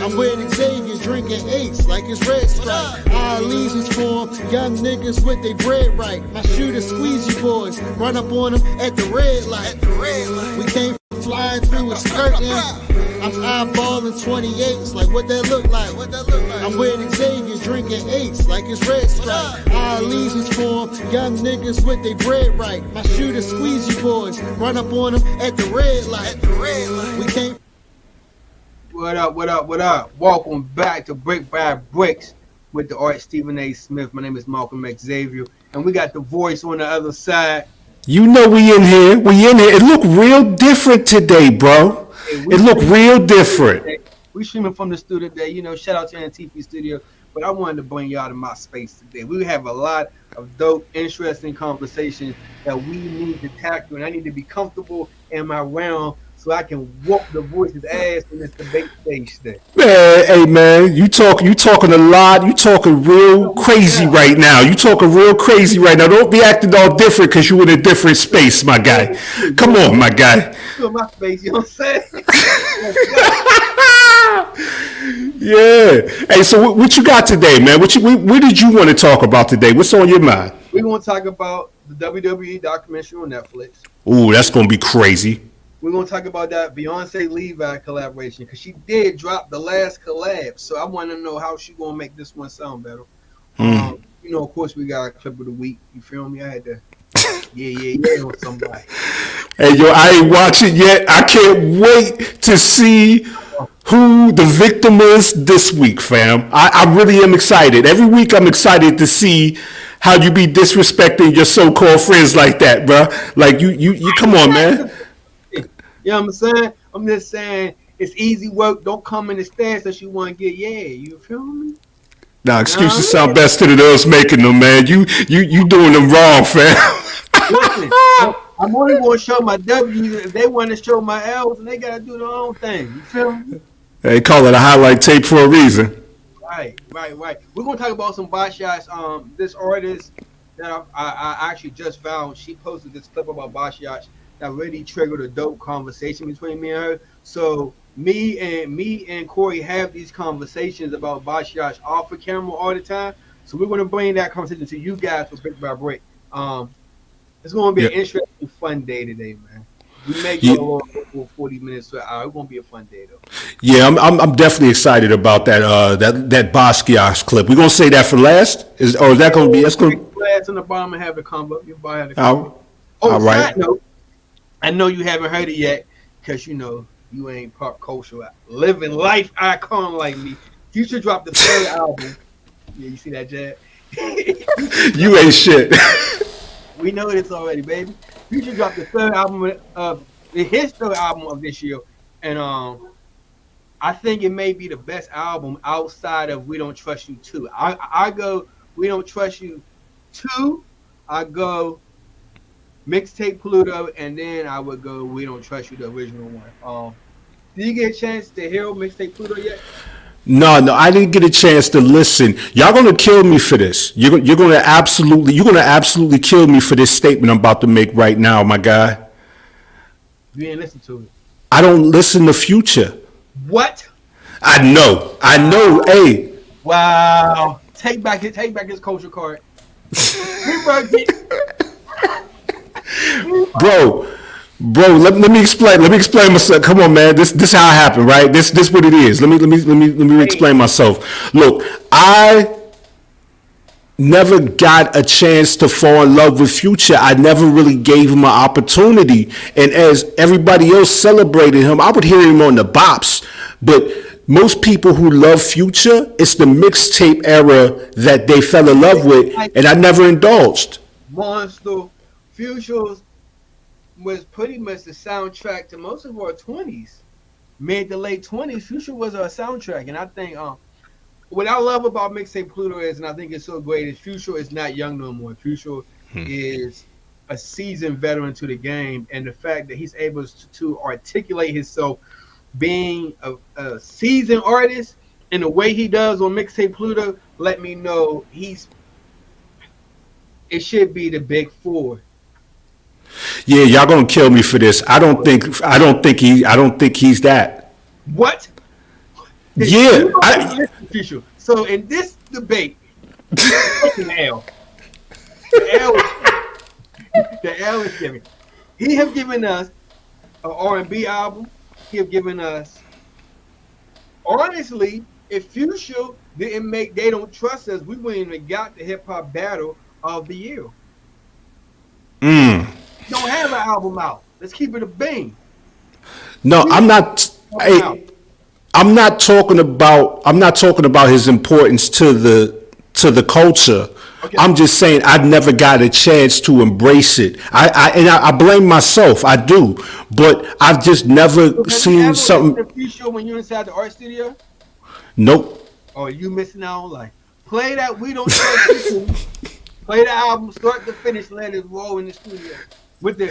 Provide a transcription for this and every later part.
I'm with Xavier drinking Ace like it's Red Stripe. Our allegiance for young niggas with their bread right. My shooter squeegee boys run up on them at the red light. We came flying through a skirting. I'm eyeballing 28s like what that look like. I'm with Xavier drinking Ace like it's Red Stripe. Our allegiance for young niggas with their bread right. My shooter squeegee boys run up on them at the red light. We came. What up, what up, what up? Welcome back to Brick by Bricks with the art Stephen A. Smith. My name is Malcolm X Xavier, and we got the voice on the other side. You know we in here. We in here. It look real different today, bro. It look real different. We streaming from the studio today. You know, shout out to Antifa Studio. But I wanted to bring y'all to my space today. We have a lot of dope, interesting conversations that we need to tackle, and I need to be comfortable in my realm so I can whoop the voice's ass in this debate stage today. Man, hey man, you talking a lot. You talking real crazy right now. You talking real crazy right now. Don't be acting all different because you in a different space, my guy. Come on, my guy. You in my space, you know what I'm saying? Yeah. Hey, so what you got today, man? What did you want to talk about today? What's on your mind? We want to talk about the WWE documentary on Netflix. Ooh, that's gonna be crazy. We're going to talk about that Beyonce Levi collaboration because she did drop the last collab. So I want to know how she going to make this one sound better. You know, of course, we got a clip of the week. You feel me? I had to, yeah on somebody. Hey, yo, I ain't watch it yet. I can't wait to see who the victim is this week, fam. I really am excited. Every week I'm excited to see how you be disrespecting your so-called friends like that, bro. Like, you come on, man. You know what I'm saying? I'm just saying it's easy work. Don't come in the stance that you want to get. Yeah, you feel me? Nah, excuses sound best to those making them, man. You doing them wrong, fam. Listen, I'm only going to show my W's. If they want to show my L's, and they got to do their own thing. You feel me? They call it a highlight tape for a reason. Right. We're going to talk about some bot shots. This artist that I actually just found, she posted this clip about bot shots that really triggered a dope conversation between me and her. So me and Corey have these conversations about bot shots off of camera all the time. So we're going to bring that conversation to you guys for Brick by Brick. It's going to be an interesting, fun day today, man. We may go over 40 minutes to an hour. It's going to be a fun day, though. Yeah, I'm definitely excited about that Basquiat clip. We're going to say that for last? Is that going to be? That's going to last on the bottom and have it come up. Your body have it come up. All right. Side note, I know you haven't heard it yet because, you know, you ain't pop culture living life icon like me. Future dropped the third album. Yeah, you see that, Jad? You ain't shit. We know this already, baby. Future dropped the third album of his third album of this year, and I think it may be the best album outside of We Don't Trust You 2. I go We Don't Trust You 2. I go Mixtape Pluto, and then I would go We Don't Trust You, the original one. Did you get a chance to hear Mixtape Pluto yet? No, I didn't get a chance to listen. Y'all gonna kill me for this. You're gonna absolutely kill me for this statement I'm about to make right now, my guy. You didn't listen to it. I don't listen to Future. What? I know. Hey. Wow. Take back his culture card. Bro, let me explain. Let me explain myself. Come on, man. This how it happened, right? This what it is. Let me explain myself. Look, I never got a chance to fall in love with Future. I never really gave him an opportunity. And as everybody else celebrated him, I would hear him on the bops. But most people who love Future, it's the mixtape era that they fell in love with, and I never indulged. Monster, Future was pretty much the soundtrack to most of our 20s, mid to late 20s. Future was a soundtrack, and I think what I love about Mixtape Pluto is, and I think it's so great, is Future is not young no more. Future is a seasoned veteran to the game, and the fact that he's able to articulate himself being a seasoned artist in the way he does on Mixtape Pluto, let me know it should be the big four. Yeah, y'all gonna kill me for this. I don't think he's that. What? Yeah, You don't listen to Future. So in this debate, fucking L. The L is the L is given. He have given us an R&B album. He have given us, honestly, if Future didn't make They Don't Trust Us, we wouldn't even got the hip hop battle of the year. Don't have an album out. Let's keep it a bang. no, I'm not. Hey, I'm not talking about his importance to the culture. Okay. I'm just saying I never got a chance to embrace it. I blame myself. I do, but I've just never Have you seen ever something. listened to Future when you're inside the art studio? Nope. Or you missing out on life? Play that We Don't Trust You. Play the album start to finish. Let it roll in the studio with the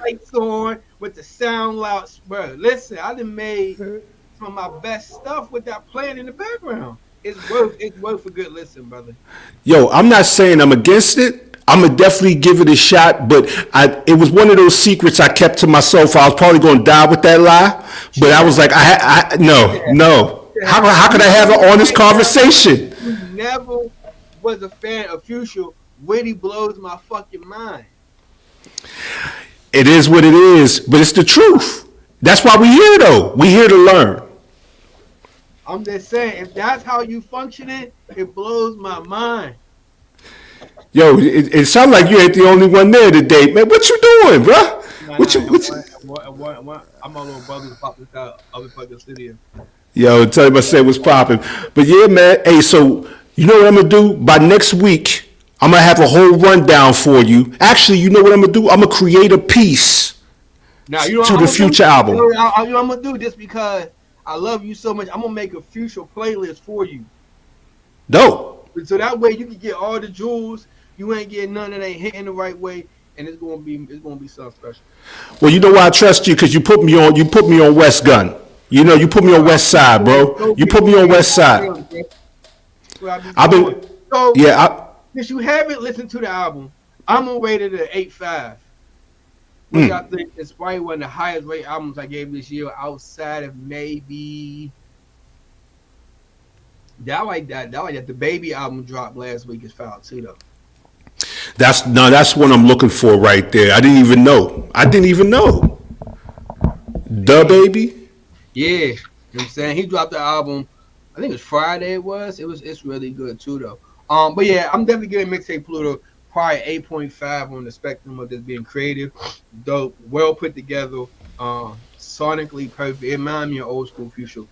lights on, with the sound loud. Bro, listen, I done made some of my best stuff with that playing in the background. It's worth a good listen, brother. Yo, I'm not saying I'm against it. I'm gonna definitely give it a shot, but it was one of those secrets I kept to myself. I was probably gonna die with that lie, but I was like, no. How could I have an honest conversation? You never was a fan of Future. Really blows my fucking mind. It is what it is, but it's the truth. That's why we here, though. We here to learn. I'm just saying, if that's how you functioning, it blows my mind. Yo, it sounds like you ain't the only one there today, man. What you doing, bro? I'm a little brother who popped this out of the fucking studio. Yo, tell him I said what's popping. But yeah, man. Hey, so you know what I'm gonna do? By next week, I'm gonna have a whole rundown for you. Actually, you know what I'm gonna do? I'm gonna create a piece Now, you know to what the I'm gonna Future do? album. You know what I'm gonna do just because I love you so much. I'm gonna make a Future playlist for you, Dope. so that way you can get all the jewels. You ain't getting none that ain't hitting the right way, and it's gonna be something special. Well, you know why I trust you because you put me on West Gun. You know, you put me on West Side, bro. You put me on West Side. I've been, So, yeah. if you haven't listened to the album, I'm gonna rate it at 8.5. Which I think is probably one of the highest rate albums I gave this year, outside of maybe. I like that. The Baby album dropped last week is foul too, though. That's what I'm looking for right there. I didn't even know. The Baby. Yeah, you know what I'm saying? He dropped the album, I think it was Friday it's really good too though. But yeah, I'm definitely giving Mixtape Pluto probably 8.5 on the spectrum of just being creative, dope, well put together, sonically perfect. It reminds me of old school Future.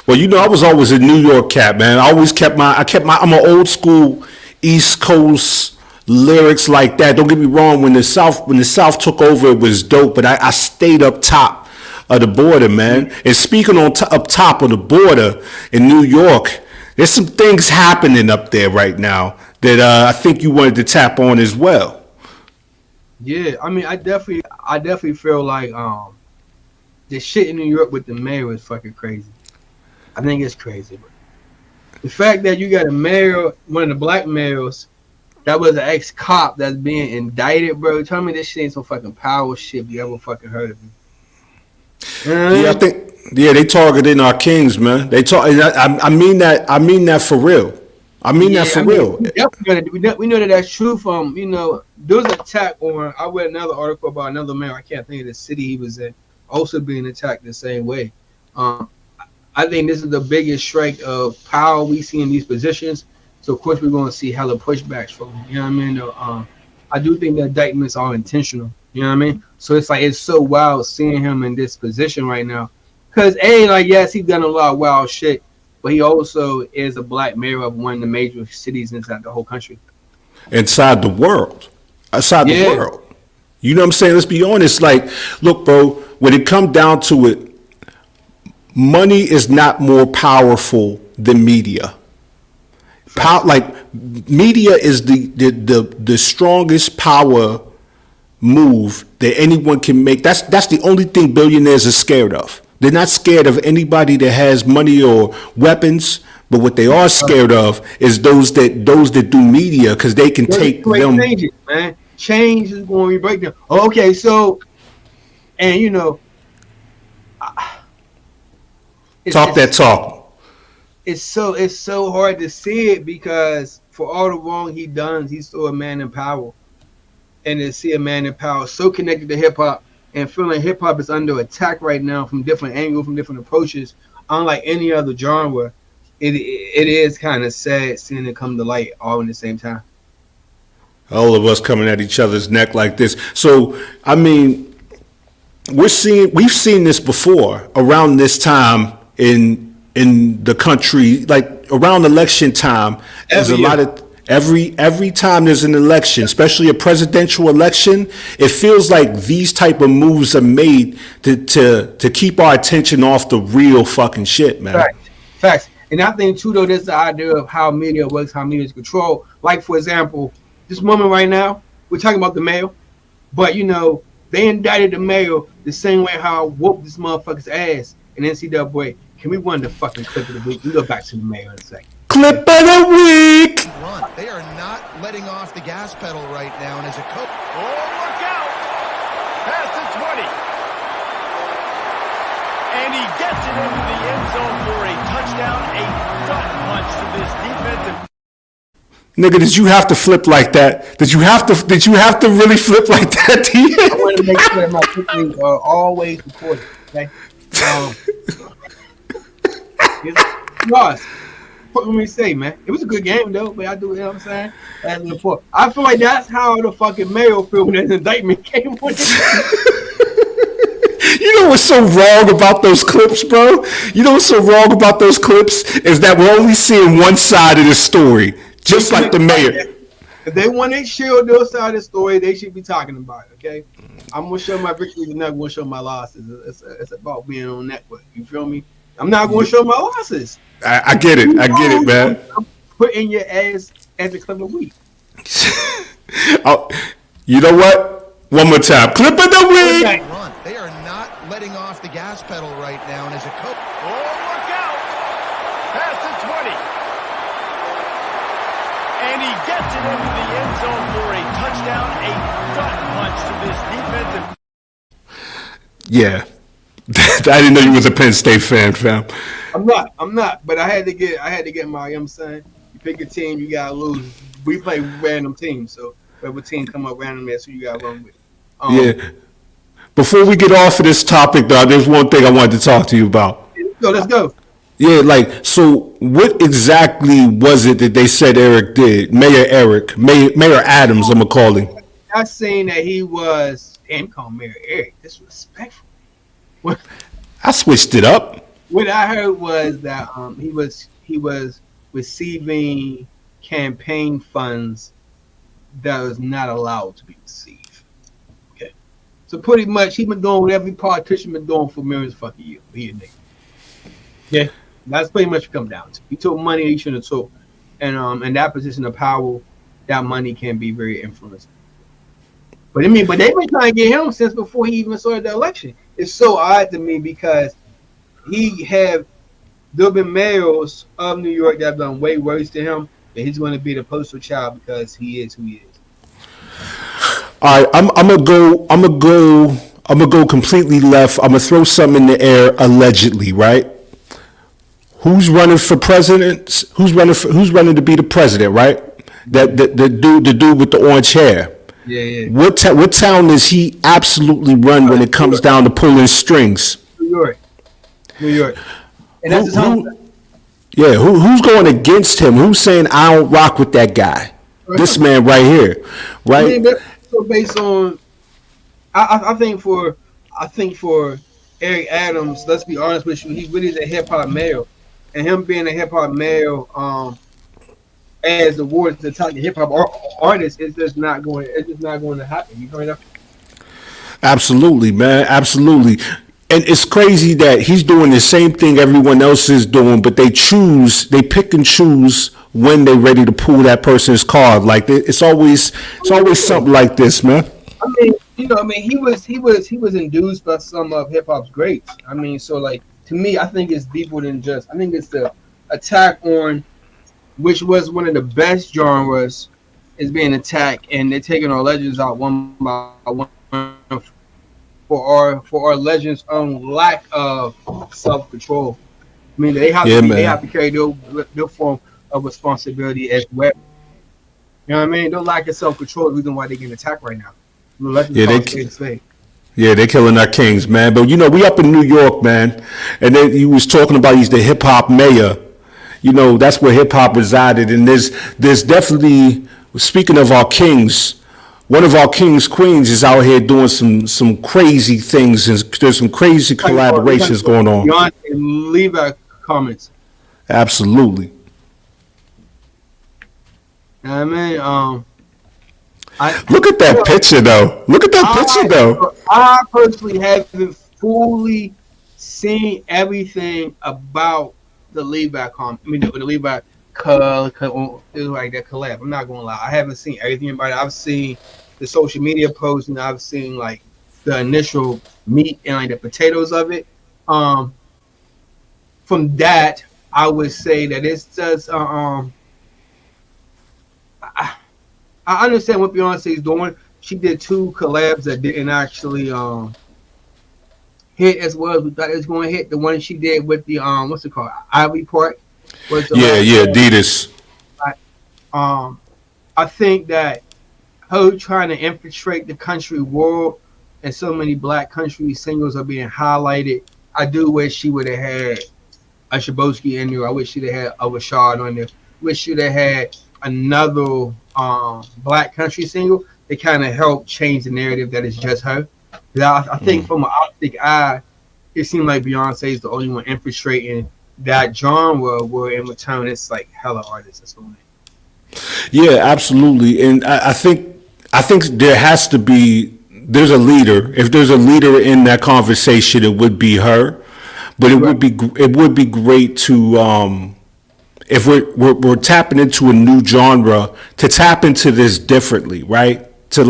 Well, you know, I was always a New York cat, man. I always I'm an old school East Coast lyrics like that. Don't get me wrong. When the South took over, it was dope, but I stayed up top of the border, man. And speaking up top of the border in New York, there's some things happening up there right now that I think you wanted to tap on as well. Yeah, I mean, I definitely feel like the shit in New York with the mayor is fucking crazy. I think it's crazy, bro. The fact that you got a mayor, one of the black mayors, that was an ex-cop that's being indicted, bro. Tell me this shit ain't some fucking power shit you ever fucking heard of me. Yeah, I think they targeting our kings, man. I mean that for real. We know that that's true from, there was an attack on, I read another article about another mayor, I can't think of the city he was in, also being attacked the same way. I think this is the biggest strike of power we see in these positions. So of course we're going to see hella pushbacks from him. You know what I mean? I do think the indictments are intentional. You know what I mean? So it's so wild seeing him in this position right now. Because yes, he's done a lot of wild shit, but he also is a black mayor of one of the major cities inside the whole country. Inside the world. The world. You know what I'm saying? Let's be honest. Like, look, bro, when it comes down to it, money is not more powerful than media. Media is the strongest power move that anyone can make. That's the only thing billionaires are scared of. They're not scared of anybody that has money or weapons, but what they are scared of is those that do media, because they can take them. Changes, man. Change is going to be breakdown. Okay, so, and it's Talk that talk. It's so hard to see it because for all the wrong he done, he's still a man in power. And to see a man in power so connected to hip hop and feeling hip hop is under attack right now from different angles, from different approaches, unlike any other genre, it is kind of sad seeing it come to light all in the same time. All of us coming at each other's neck like this. So, I mean, we've seen this before around this time in the country, like around election time. There's a lot of every time there's an election, especially a presidential election, it feels like these type of moves are made to keep our attention off the real fucking shit, man. Facts. And I think too, though, there's the idea of how media works, how media is controlled. Like, for example, this moment right now, we're talking about the mayor, but you know, they indicted the mayor the same way how I whooped this motherfucker's ass in NCAA. Can we run the fucking clip of the week? We go back to the mayor in a second. Clip of the week. Run. They are not letting off the gas pedal right now, and as a coach, oh, look out! Past the 20, and he gets it into the end zone for a touchdown, a gut punch to this defensive. Nigga, did you have to flip like that? Did you have to really flip like that, T? I want to make sure that my pictures are always recorded. Okay. Lost. What let me say, man? It was a good game though, but I do, you know what I'm saying? I feel like that's how the fucking mayor feel when that indictment came on. You know what's so wrong about those clips, bro? You know what's so wrong about those clips is that we're only seeing one side of the story, just like the mayor. If they want to shield their side of the story, they should be talking about it, okay? I'm going to show my victories and not going to show my losses. It's about being on network. You feel me? I'm not going to show my losses. I get it. I get it, man. I'm putting your ass as a clip of week. Oh, you know what? One more time. Clip of the week. run. They are not letting off the gas pedal right now, and as a coach, oh, look out! Past the 20, and he gets it into the end zone for a touchdown, a gut punch to this defensive. Yeah. I didn't know you was a Penn State fan, fam. I'm not, but I had to get my, you know what I'm saying? You pick a team, you gotta lose. We play random teams, so whatever team come up randomly, that's who you gotta run with. Yeah. Before we get off of this topic, though, there's one thing I wanted to talk to you about. Let's go. Yeah, like, so what exactly was it that they said Eric did? Mayor Adams, I'm gonna call him. I seen that he was, damn, call Mayor Eric, disrespectful. I switched it up. What I heard was that he was receiving campaign funds that was not allowed to be received. Okay, so pretty much he been doing what every politician been doing for millions of fucking years. He a nigga. Yeah, that's pretty much what it come down to. He took money he shouldn't have took, and in that position of power, that money can be very influential. But they've been trying to get him since before he even started the election. It's so odd to me because there have been mayors of New York that have done way worse to him, and he's going to be the poster child because he is who he is. All right, I'm gonna go completely left. I'm gonna throw something in the air allegedly, right? Who's running for president? Who's running to be the president, right? The dude with the orange hair. Yeah. What town does he absolutely run when it comes down to pulling strings? New York. And that's his home. Yeah, who's going against him? Who's saying I don't rock with that guy? This man right here, right? I mean, so based on, I think for Eric Adams, let's be honest with you, he really is a hip hop mayor, and him being a hip hop mayor, as the words to talk to hip hop artists, it's just not going to happen. You heard that? Absolutely, man. Absolutely. And it's crazy that he's doing the same thing everyone else is doing, but they pick and choose when they're ready to pull that person's card. Like it's always something like this, man. I mean, he was induced by some of hip hop's greats. I mean, so like to me, I think it's deeper than just. I think it's the attack on, which was one of the best genres, is being attacked, and they're taking our legends out one by one for our legends' own lack of self-control. I mean, they have Yeah, to be, they man. have to carry their form of responsibility as well. You know what I mean? Their lack of self control is the reason why they getting attacked right now. Let's just Yeah, call it spade a spade. they're killing our kings, man. But we up in New York, man, and then you was talking about he's the hip hop mayor. That's where hip hop resided, and there's definitely, speaking of our kings, one of our kings queens is out here doing some crazy things, and there's some crazy collaborations going on. Beyonce, leave our comments. Absolutely. You know what I mean? Look at that picture, though. Look at that picture, though. I personally haven't fully seen everything about the Levi comment. I mean, the Levi like that collab. I'm not gonna lie, I haven't seen everything about it. I've seen the social media posts, and I've seen like the initial meat and like the potatoes of it. From that, I would say that it's just I understand what Beyonce is doing. She did 2 collabs that didn't actually hit as well as we thought it was going to hit. The one she did with the what's it called, Ivy Park. Was the Adidas. I think that her trying to infiltrate the country world, and so many black country singles are being highlighted. I do wish she would have had a Shabosky in there. I wish she'd have had a Rashad on there. Wish she'd have had another black country single that kind of helped change the narrative that it's just her. I think from an optic eye, it seemed like Beyonce is the only one infiltrating that genre, where in return it's like hella artists that's doing it. Yeah, absolutely. And I think there has to be, there's a leader. If there's a leader in that conversation, it would be her. But it would be great to if we're tapping into a new genre, to tap into this differently, right? To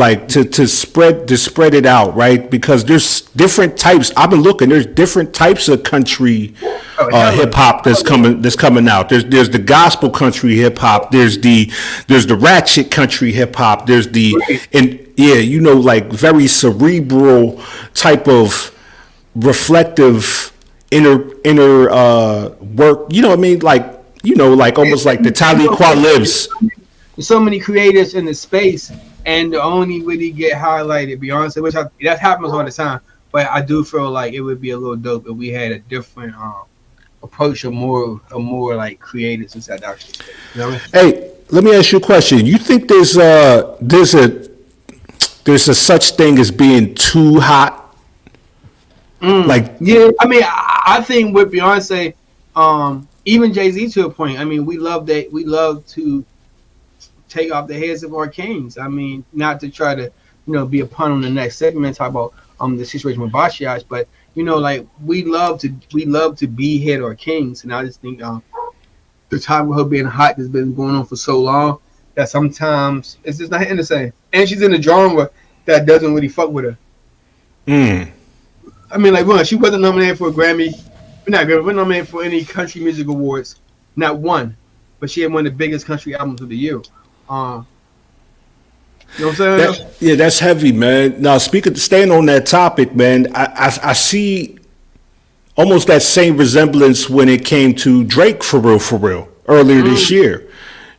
spread it out, right? Because there's different types. I've been looking. There's different types of country hip hop that's coming out. There's the gospel country hip hop. There's the ratchet country hip hop. There's like very cerebral type of reflective inner work. You know what I mean? Like almost like the Talib Kwelibs. So many creators in the space, and the only really get highlighted Beyonce, which that happens all the time. But I do feel like it would be a little dope if we had a different approach, of more like creators inside the actual space. You know what I mean? Hey, let me ask you a question. You think there's a such thing as being too hot? Yeah, I mean, I think with Beyonce, even Jay-Z to a point. I mean, we love to take off the heads of our kings. I mean, not to try to, be a pun on the next segment, talk about the situation with Bashiash, but like we love to be head our kings, and I just think the time of her being hot has been going on for so long that sometimes it's just not hitting the same. And she's in a genre that doesn't really fuck with her. I mean, like, she wasn't nominated for a Grammy. We're nominated for any country music awards, not one, but she had one of the biggest country albums of the year. You know what I'm saying? Yeah, that's heavy, man. Now, staying on that topic, man, I see almost that same resemblance when it came to Drake, for real, earlier this year.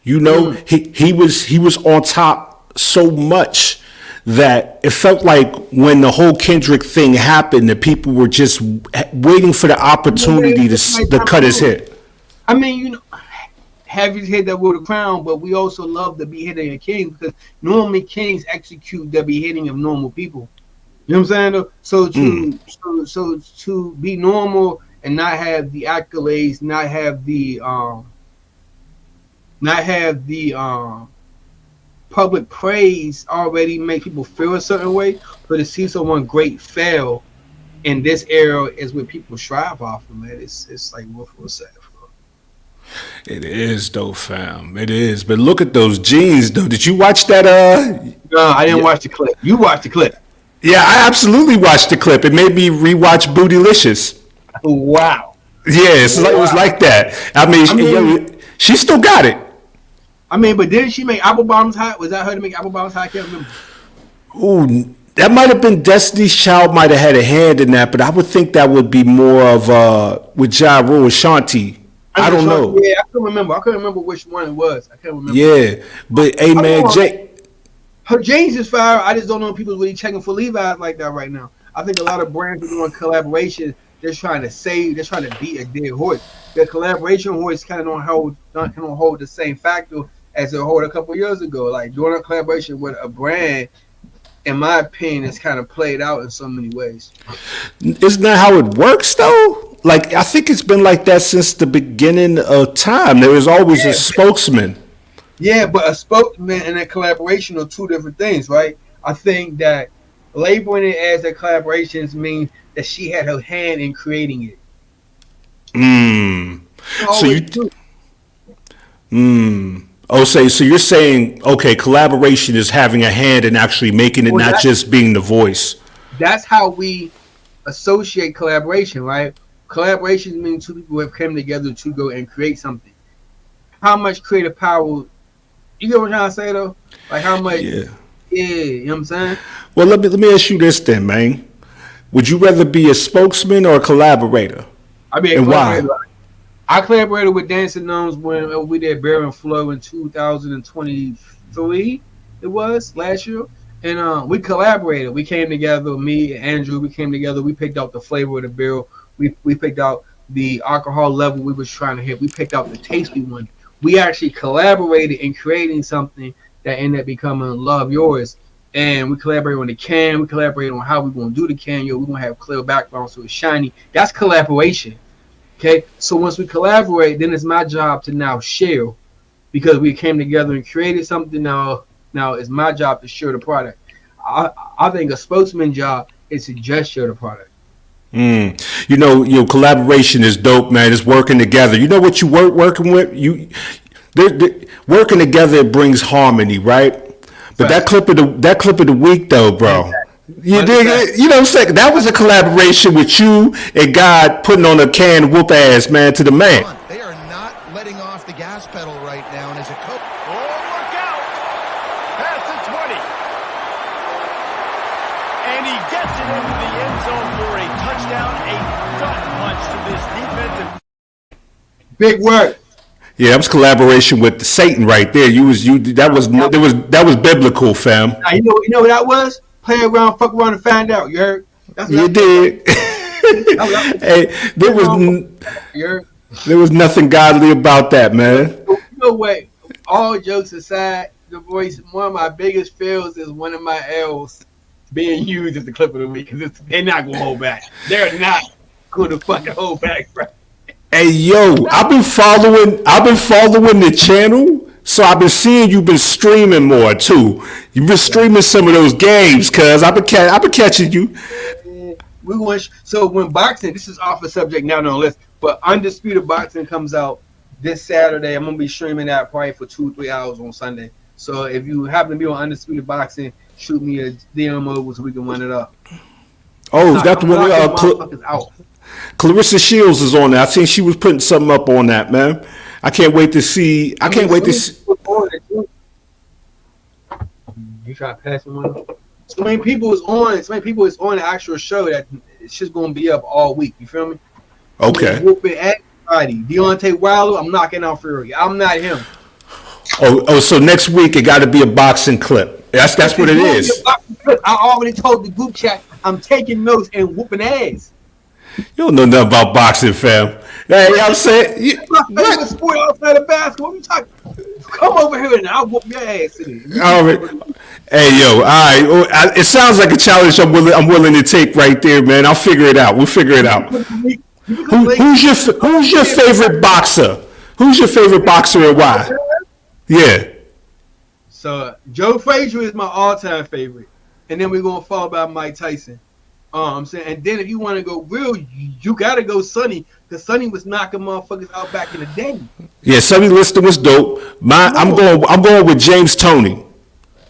He was on top so much that it felt like when the whole Kendrick thing happened, that people were just waiting for the opportunity to cut his hit. I mean, have his head that rule the crown, but we also love the beheading of kings, because normally kings execute the beheading of normal people. You know what I'm saying? So to be normal and not have the accolades, not have the public praise already make people feel a certain way, but to see someone great fail in this era is what people strive off of, man. It's like what for a second. It is though, fam. It is. But look at those jeans, though. Did you watch that? No, I didn't watch the clip. You watched the clip. Yeah, I absolutely watched the clip. It made me rewatch Bootylicious. Wow. Yeah, it was like that. I mean, she still got it. I mean, but didn't she make Apple Bombs hot? Was that her to make Apple Bombs hot? I can't remember. Ooh, That might have been Destiny's Child might have had a hand in that, but I would think that would be more of with Ja Rule and Shanti. I don't know. Yeah, I couldn't remember. I couldn't remember which one it was. I can't remember. Yeah, but hey man, Jay. Her jeans is fire. I just don't know if people really checking for Levi's like that right now. I think a lot of brands are doing collaboration. They're trying to beat a dead horse. The collaboration horse kind of don't hold the same factor as it hold a couple years ago. Like doing a collaboration with a brand, in my opinion, it's kind of played out in so many ways. Isn't that how it works though? Like I think it's been like that since the beginning of time. There was always a spokesman. Yeah, but a spokesman and a collaboration are two different things, right? I think that labeling it as a collaboration means that she had her hand in creating it. So so you're saying, okay, collaboration is having a hand in actually making it, not just being the voice. That's how we associate collaboration, right? Collaboration means two people have come together to go and create something. How much creative power? You get what I'm trying to say though? Like how much? Yeah, you know what I'm saying? Well, let me ask you this then, man. Would you rather be a spokesman or a collaborator? I mean, why? I collaborated with Dancing Gnomes when we did Bear and Flow in 2023. It was last year, and we collaborated. We came together. Me and Andrew. We came together. We picked out the flavor of the beer. We picked out the alcohol level we was trying to hit. We picked out the taste we wanted. We actually collaborated in creating something that ended up becoming Love Yours. And we collaborated on the can. We collaborated on how we're going to do the can. We're going to have clear background so it's shiny. That's collaboration. Okay? So once we collaborate, then it's my job to now share. Because we came together and created something now it's my job to share the product. I think a spokesman job is to just share the product. You know, collaboration is dope, man. It's working together. You know what you working with? They're working together. It brings harmony, right? But that clip of the week, though, bro. You dig it? You know what I'm saying? That was a collaboration with you and God putting on a can whoop ass, man, to the man. They are not letting off the gas pedal right now, and as a coach, look out! Past the 20. And he gets it into the end zone for a touchdown, a gut punch to this defensive. Big work. Yeah, that was collaboration with Satan right there. That was biblical, fam. Now, you know what that was? Play around, fuck around, and find out. You heard? You did. Hey, there was nothing godly about that, man. You know what? All jokes aside, the voice. One of my biggest fails is one of my L's being used as the clip of the week because they're not gonna hold back. They're not gonna fucking hold back, bro. Hey yo, I've been following the channel, so I've been seeing you've been streaming more too. You've been streaming some of those games, cuz I've been catching you. So when boxing, this is off the subject now, no list, but Undisputed Boxing comes out this Saturday. I'm gonna be streaming that probably for 2-3 hours on Sunday. So if you happen to be on Undisputed Boxing, shoot me a DM over so we can run it up. Oh, is that the one? Out. Clarissa Shields is on there. I think she was putting something up on that, man. I can't wait to see. You try to pass me one. So many people is on the actual show that it's just gonna be up all week. You feel me? Okay. Whooping everybody. Deontay Wilder, I'm knocking out Fury. I'm not him. Oh, so next week it got to be a boxing clip. That's what it is. I already told the group chat I'm taking notes and whooping ass. You don't know nothing about boxing, fam. Hey, you know what I'm saying? My favorite sport outside of basketball. You talking? Come over here and I'll whoop your ass. All right. Hey, yo, all right. It sounds like a challenge I'm willing to take right there, man. I'll figure it out. We'll figure it out. Who's your favorite boxer? Who's your favorite boxer and why? Yeah. So Joe Frazier is my all-time favorite, and then we're gonna follow by Mike Tyson. I'm saying, and then if you want to go real, you gotta go Sonny, because Sonny was knocking motherfuckers out back in the day. Yeah, Sonny Liston was dope. I'm going with James Toney.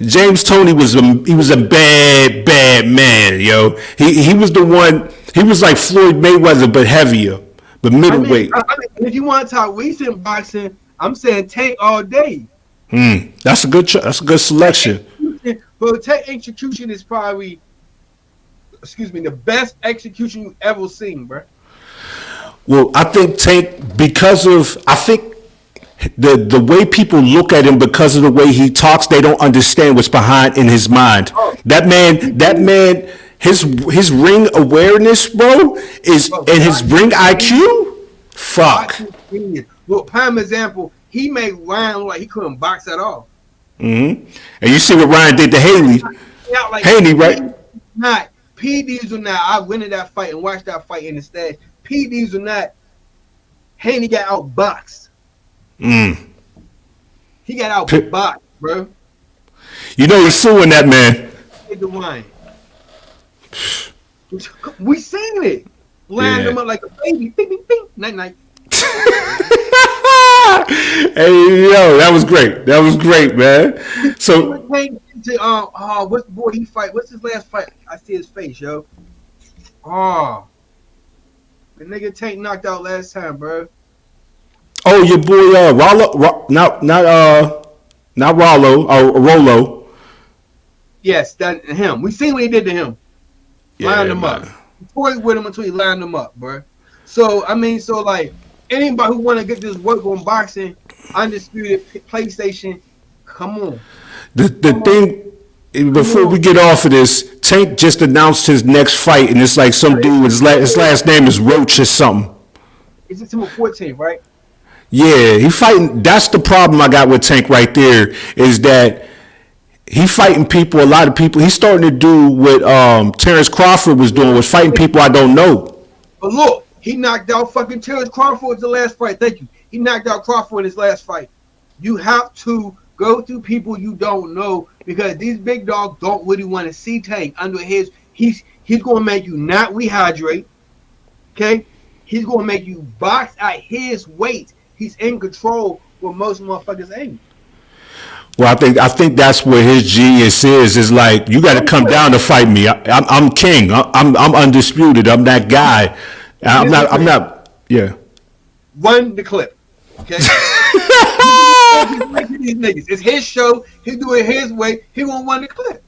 James Toney was a bad man, yo. He was the one. He was like Floyd Mayweather, but heavier, but middleweight. I mean, if you want to talk recent boxing, I'm saying Tank all day. That's a good selection. But Tank execution is probably excuse me, the best execution you've ever seen, bro. Well, I think Tank, because of, I think the way people look at him because of the way he talks, they don't understand what's behind in his mind. Oh. That man, his ring awareness, bro, is and his ring IQ. Fuck. Look, prime example, he made Ryan look like he couldn't box at all. And you see what Ryan did to Haley. Yeah, like, Haney, right? Not P Diesel. Now I went to that fight and watched that fight in the stage. P Diesel not. Haney got outboxed. He got outboxed, bro. You know he's suing that man. The wine. We seen it. Lined him up like a baby. Bing, bing, bing. Night, night. Hey, yo, that was great. That was great, man. So, what's the boy he fight? What's his last fight? I see his face, yo. Oh, the nigga Tank knocked out last time, bro. oh, your boy, not Rollo. Yes, that him. We seen what he did to him. Yeah, Lined him up. He toyed with him until he lined him up, bro. So I mean, so like anybody who want to get this work on boxing, Undisputed, PlayStation, come on. The thing, before we get off of this, Tank just announced his next fight, and it's like some dude, his last name is Roach or something. It's September 14th, right? Yeah, he fighting. That's the problem I got with Tank right there, is that he fighting people, a lot of people. He's starting to do what Terrence Crawford was doing, was fighting people I don't know. But look, he knocked out fucking Terrence Crawford in the last fight. Thank you. He knocked out Crawford in his last fight. You have to go through people you don't know, because these big dogs don't really want to see Tank under his. He's going to make you not rehydrate. Okay, he's going to make you box at his weight. He's in control where most motherfuckers ain't. Well, I think that's where his genius is. Is like, you got to come down to fight me. I'm king. I'm undisputed. I'm that guy. I'm not. Yeah. Run the clip. Okay. These niggas. It's his show. He do it his way. He gonna run the clip.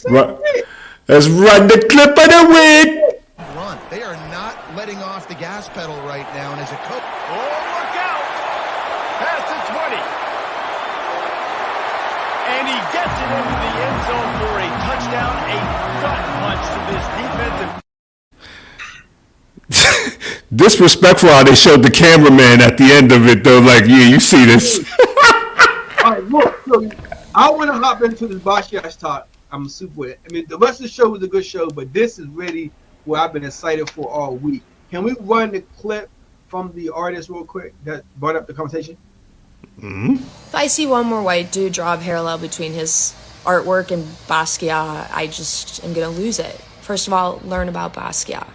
Right. Let's run the clip of the week. Run. They are not letting off the gas pedal right now, and as a coach. Oh, look out! Past the 20. And he gets it into the end zone for a touchdown, a gut punch to this defensive. Disrespectful how they showed the cameraman at the end of it, though. Like, yeah, you see this. All right, look. So I want to hop into this Bashiash talk. I'm super with it. I mean, the rest of the show was a good show, but this is really what I've been excited for all week. Can we run the clip from the artist real quick that brought up the conversation? If I see one more white dude draw a parallel between his artwork and Basquiat, I just am going to lose it. First of all, learn about Basquiat.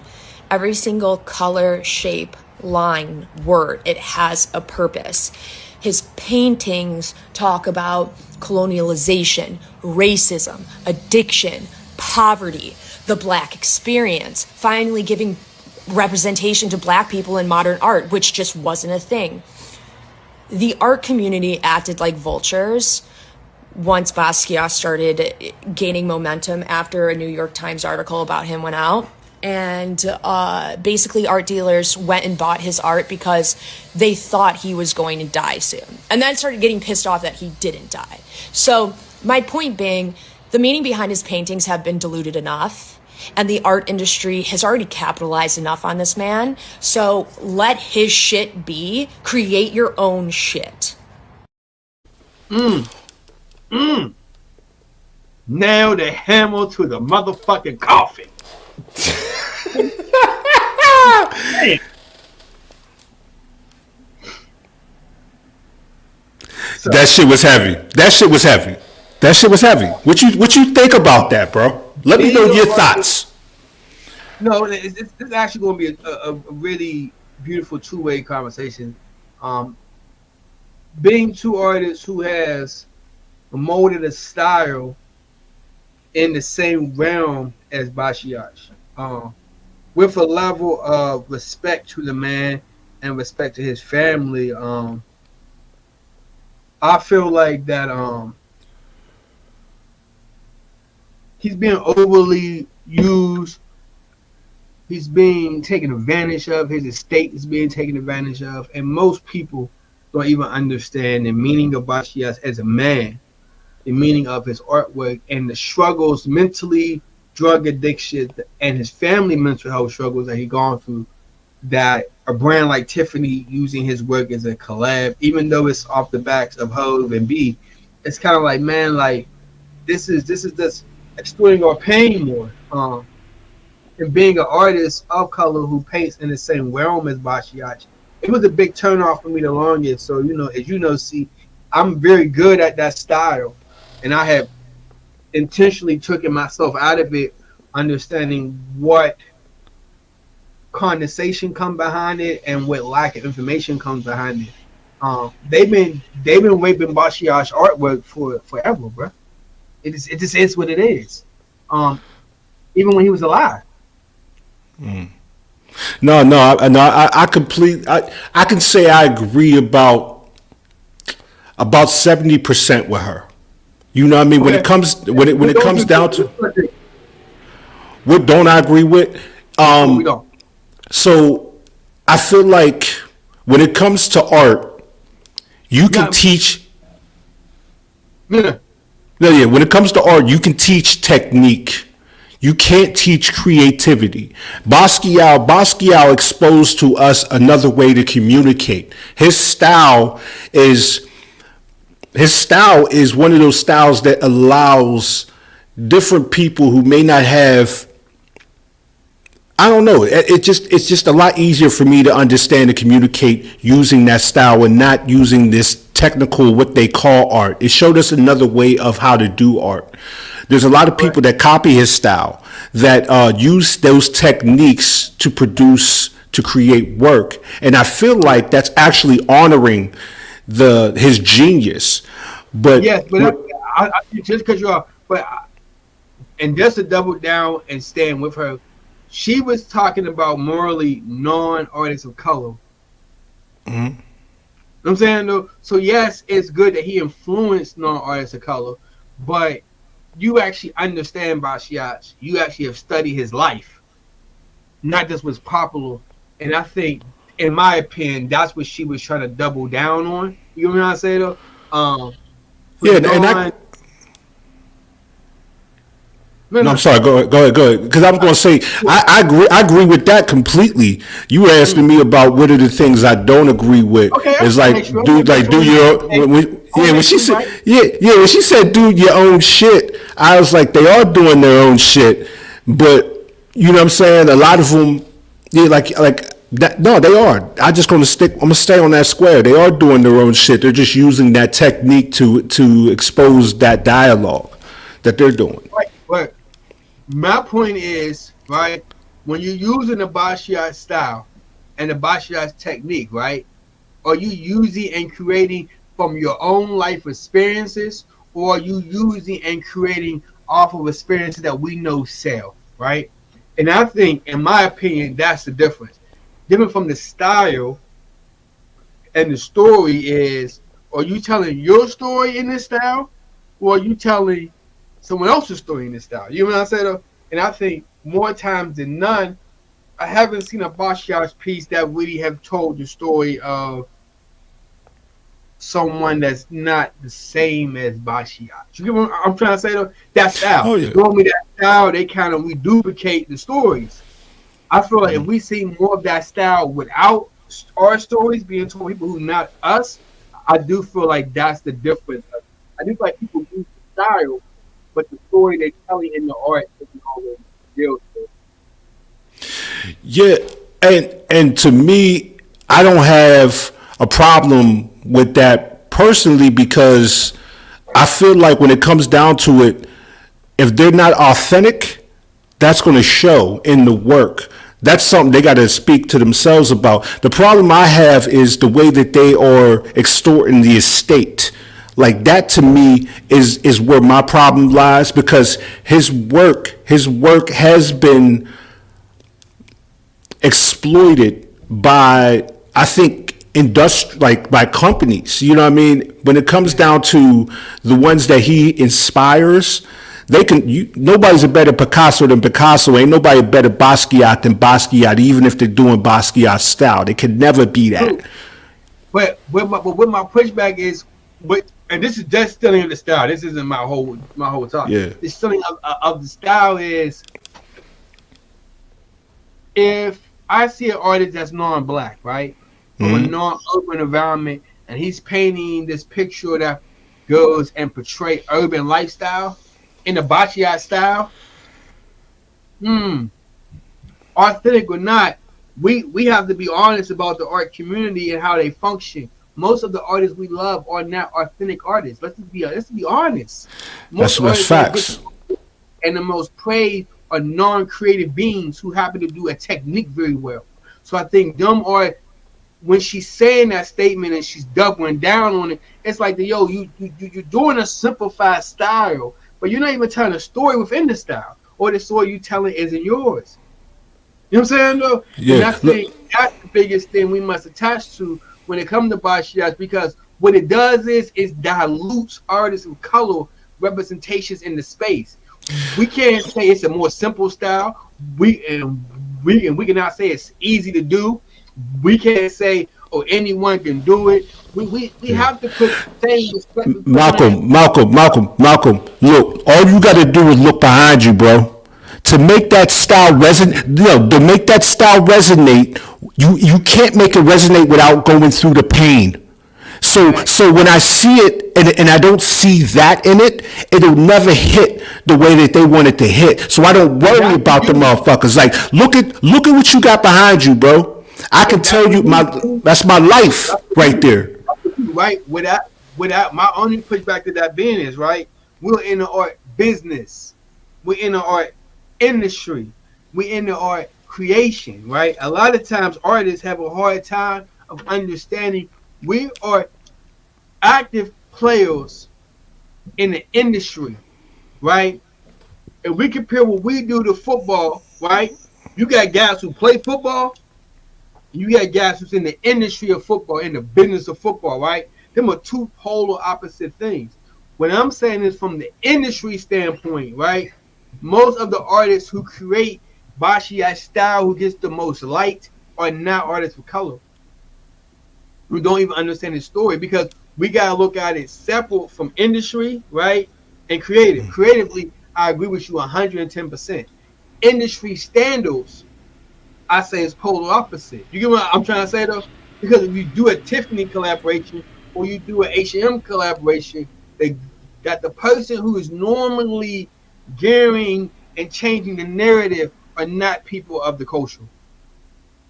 Every single color, shape, line, word, it has a purpose. His paintings talk about colonialization, racism, addiction, poverty, the black experience, finally giving representation to black people in modern art, which just wasn't a thing. The art community acted like vultures once Basquiat started gaining momentum after a New York Times article about him went out. And basically art dealers went and bought his art because they thought he was going to die soon. And then started getting pissed off that he didn't die. So my point being, the meaning behind his paintings have been diluted enough. And the art industry has already capitalized enough on this man. So let his shit be. Create your own shit. Nail the hammer to the motherfucking coffin. That shit was heavy. That shit was heavy. That shit was heavy. What you think about that, bro? Let me know your thoughts. No, it's actually going to be a really beautiful two-way conversation. Being two artists who has molded a style in the same realm as Bashiash, with a level of respect to the man and respect to his family. I feel like that he's being overly used. He's being taken advantage of. His estate is being taken advantage of, and most people don't even understand the meaning of Basquiat as a man, the meaning of his artwork, and the struggles mentally, drug addiction, and his family mental health struggles that he gone through. That a brand like Tiffany using his work as a collab, even though it's off the backs of Hove and B, it's kind of like, man, like this is just exploiting our pain more. And being an artist of color who paints in the same realm as Basquiat, it was a big turnoff for me the longest. So, as you know, see, I'm very good at that style, and I have intentionally taken myself out of it, understanding what condensation come behind it and what lack of information comes behind it. They've been raping Basquiat's artwork for forever, bro. It just is what it is. Even when he was alive. No, I can say I agree about 70% with her. You know what I mean? Okay. When it comes down to what don't I agree with? We don't. So I feel like when it comes to art, you can teach. Yeah. Yeah. When it comes to art, you can teach technique. You can't teach creativity. Basquiat exposed to us another way to communicate. His style is one of those styles that allows different people who may not have, I don't know. It's just a lot easier for me to understand and communicate using that style and not using this technical, what they call art. It showed us another way of how to do art. There's a lot of people that copy his style, that use those techniques to create work. And I feel like that's actually honoring his genius. But yes, but I just because you're, and just to double down and stand with her, she was talking about morally non-artists of color. Mm-hmm. You know what I'm saying, though? So yes, it's good that he influenced non-artists of color, but you actually understand Basquiat. You actually have studied his life, not just what's popular. And I think, in my opinion, that's what she was trying to double down on. You know what I'm saying, though? I'm sorry. Go ahead. Because I was going to say I agree with that completely. You were asking me about what are the things I don't agree with. Okay, it's like do your when she said do your own shit. I was like, they are doing their own shit, but you know what I'm saying. A lot of them, like that. No, they are. I'm gonna stay on that square. They are doing their own shit. They're just using that technique to expose that dialogue that they're doing. Right. My point is, right, when you're using the Basquiat style and the Basquiat technique, right, are you using and creating from your own life experiences, or are you using and creating off of experiences that we know sell, right? And I think, in my opinion, that's the difference. Different from the style and the story is, are you telling your story in this style, or are you telling someone else's story in this style? You know what I'm saying? And I think more times than none, I haven't seen a Basquiat's piece that really have told the story of someone that's not the same as Basquiat. You get what I'm trying to say, though? That style. Oh, yeah. Normally that style, they kind of reduplicate the stories. I feel like if we see more of that style without our stories being told people who not us, I do feel like that's the difference. I do feel like people use the style, but the story they're telling in the art isn't always real. Yeah, and to me, I don't have a problem with that personally, because I feel like when it comes down to it, if they're not authentic, that's going to show in the work. That's something they got to speak to themselves about. The problem I have is the way that they are extorting the estate. Like that to me is where my problem lies, because his work has been exploited by, I think, by companies. You know what I mean? When it comes down to the ones that he inspires, They can. Nobody's a better Picasso than Picasso. Ain't nobody better Basquiat than Basquiat, even if they're doing Basquiat style. They could never be that. But what my pushback is, and this is just stealing of the style. This isn't my whole talk. Yeah. The stealing of the style is, if I see an artist that's non-black, right, from a non-urban environment, and he's painting this picture that goes and portray urban lifestyle in the Basquiat style, authentic or not, we have to be honest about the art community and how they function. Most of the artists we love are not authentic artists. Let's be honest. That's facts. And the most praised are non-creative beings who happen to do a technique very well. So I think them are, when she's saying that statement and she's doubling down on it, it's like you're doing a simplified style, but you're not even telling a story within the style, or the story you telling isn't yours. You know what I'm saying, though? Yeah. And that's the biggest thing we must attach to when it comes to Basquiat, because what it does is it dilutes artists of color representations in the space. We can't say it's a more simple style. We cannot say it's easy to do. We can't say, oh, anyone can do it. We have to put things. Malcolm. Look, all you got to do is look behind you, bro. To make that style resonate, you can't make it resonate without going through the pain. So when I see it and I don't see that in it, it'll never hit the way that they want it to hit. So I don't worry about the motherfuckers. Like, look at what you got behind you, bro. I can tell you that's my life right there. Right. Without my only pushback to that being is, right, we're in the art business. We're in the art industry. We're in the art creation, right? A lot of times artists have a hard time of understanding we are active players in the industry, right? If we compare what we do to football, right? You got guys who play football, and you got guys who's in the industry of football, in the business of football, right? Them are two polar opposite things. What I'm saying is, from the industry standpoint, right? Most of the artists who create Basquiat style, who gets the most light, are not artists of color, who don't even understand the story, because we gotta look at it separate from industry, right? And creative. Creatively, I agree with you 110%. Industry standards, I say, is polar opposite. You get what I'm trying to say, though? Because if you do a Tiffany collaboration or you do an H&M collaboration, they got the person who is normally gearing and changing the narrative are not people of the culture.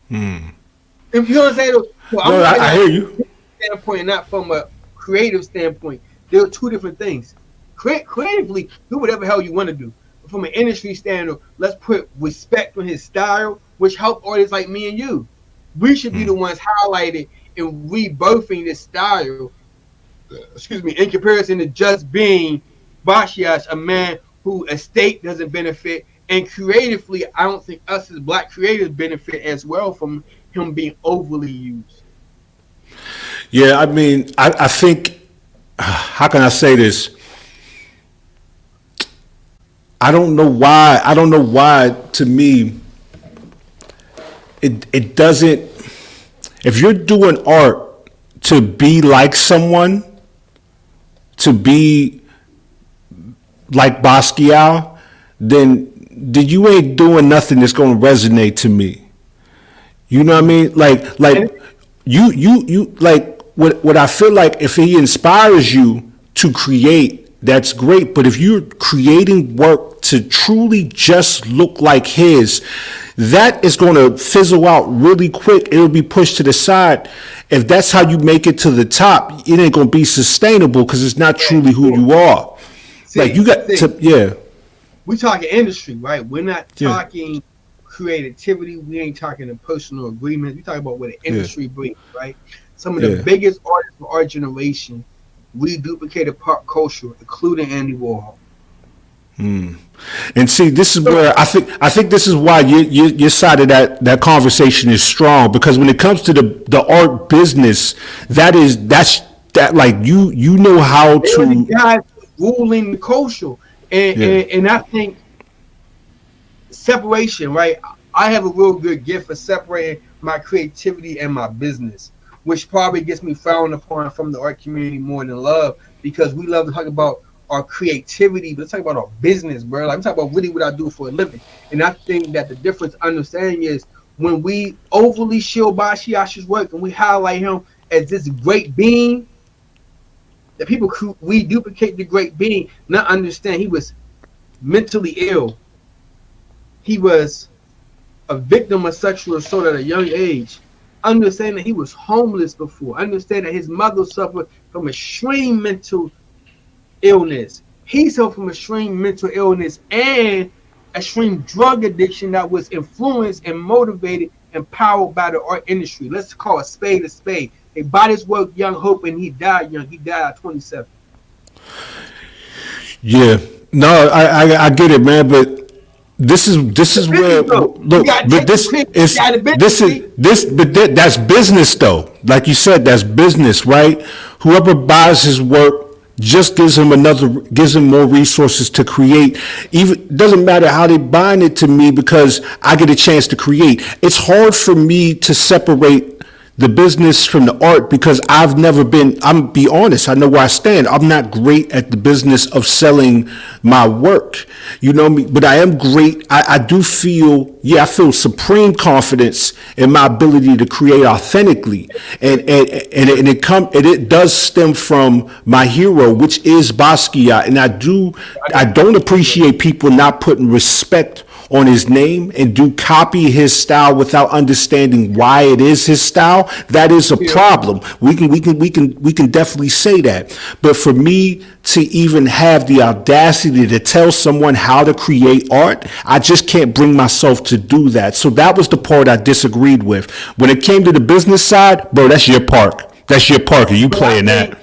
If you know what I'm saying, though? Well, I hear you. Standpoint, not from a creative standpoint. They're two different things. Creatively, do whatever hell you want to do. But from an industry standard, let's put respect on his style, which help artists like me and you. We should be the ones highlighted and rebirthing this style. In comparison to just being Basquiat, a man who estate doesn't benefit, and creatively, I don't think us as black creators benefit as well from him being overly used. Yeah, I mean, I think, how can I say this? I don't know why, to me, it doesn't, if you're doing art to be like someone, to be like Basquiat, then you ain't doing nothing that's going to resonate to me. You know what I mean? Like you like what I feel like, if he inspires you to create, that's great. But if you're creating work to truly just look like his, that is going to fizzle out really quick. It'll be pushed to the side. If that's how you make it to the top, it ain't going to be sustainable because it's not truly who you are. Like, you got to, yeah. We're talking industry, right? We're not talking creativity. We ain't talking a personal agreement. We're talking about what the industry brings, right? Some of the biggest artists of our generation, we duplicated pop culture, including Andy Warhol. And see, this is where I think this is why your side of that conversation is strong, because when it comes to the art business, that's like you know how they to the guys ruling the culture. And I think separation, right? I have a real good gift for separating my creativity and my business, which probably gets me frowned upon from the art community more than love, because we love to talk about our creativity, but let's talk about our business, bro. Like, I'm talking about really what I do for a living. And I think that the difference understanding is when we overly shield Basquiat's work and we highlight him as this great being, that people, we duplicate the great being, not understand he was mentally ill. He was a victim of sexual assault at a young age. Understand that he was homeless before. Understand that his mother suffered from extreme mental illness. He suffered from extreme mental illness and extreme drug addiction that was influenced and motivated and powered by the art industry. Let's call a spade a spade. They bought his work young, hoping he died young. He died at 27. Yeah, no, I get it, man, but this is where look, but that's business though. Like you said, that's business, right? Whoever buys his work just gives him more resources to create. Even doesn't matter how they bind it to me, because I get a chance to create. It's hard for me to separate the business from the art, because I've never been, I'm be honest, I know where I stand. I'm not great at the business of selling my work. You know me, but I am great. I do feel, I feel supreme confidence in my ability to create authentically. And it does stem from my hero, which is Basquiat. And I don't appreciate people not putting respect on his name and do copy his style without understanding why it is his style. That is a problem. We can definitely say that. But for me to even have the audacity to tell someone how to create art, I just can't bring myself to do that. So that was the part I disagreed with. When it came to the business side, bro, that's your park. That's your park. Are you playing that?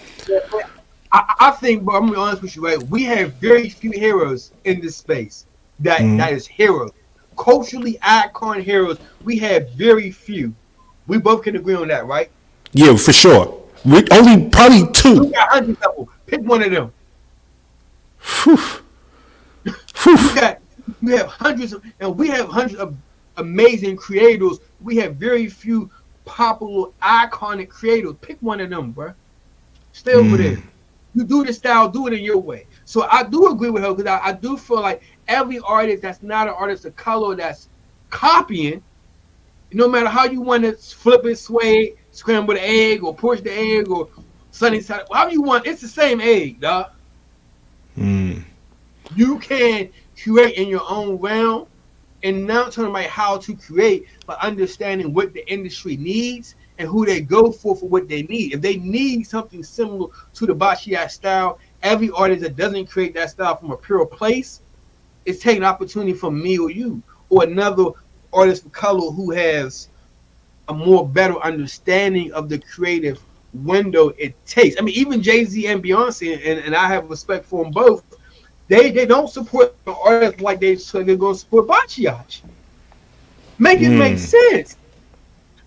I think, bro, I'm gonna be honest with you, right? We have very few heroes in this space. That is heroes. Culturally icon heroes, we have very few. We both can agree on that, right? Yeah, for sure. We only probably two. We got hundreds of them. Pick one of them. We have hundreds of, and we have hundreds of amazing creators. We have very few popular, iconic creators. Pick one of them, bro. Stay over there. You do the style, do it in your way. So I do agree with her, because I do feel like every artist that's not an artist of color that's copying, no matter how you want to flip it, sway it, scramble the egg, or push the egg, or sunny side, however you want, it's the same egg, dog. You can create in your own realm, and not talking about how to create, but understanding what the industry needs and who they go for what they need. If they need something similar to the Basquiat style, every artist that doesn't create that style from a pure place is taking an opportunity from me or you, or another artist of color who has a more better understanding of the creative window it takes. I mean, even Jay-Z and Beyonce, and I have respect for them both, they don't support the artists like they're going to support Basquiat. Make it make sense.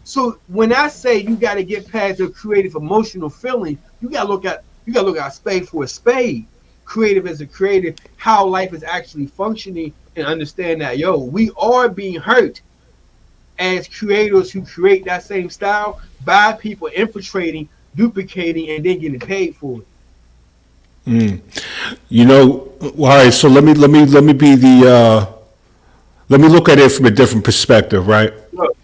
So when I say you got to get past the creative emotional feeling, you got to look at a spade for a spade. Creative as a creative, how life is actually functioning, and understand that, we are being hurt as creators who create that same style by people infiltrating, duplicating, and then getting paid for it. You know, all right. So let me be the let me look at it from a different perspective, right? Look,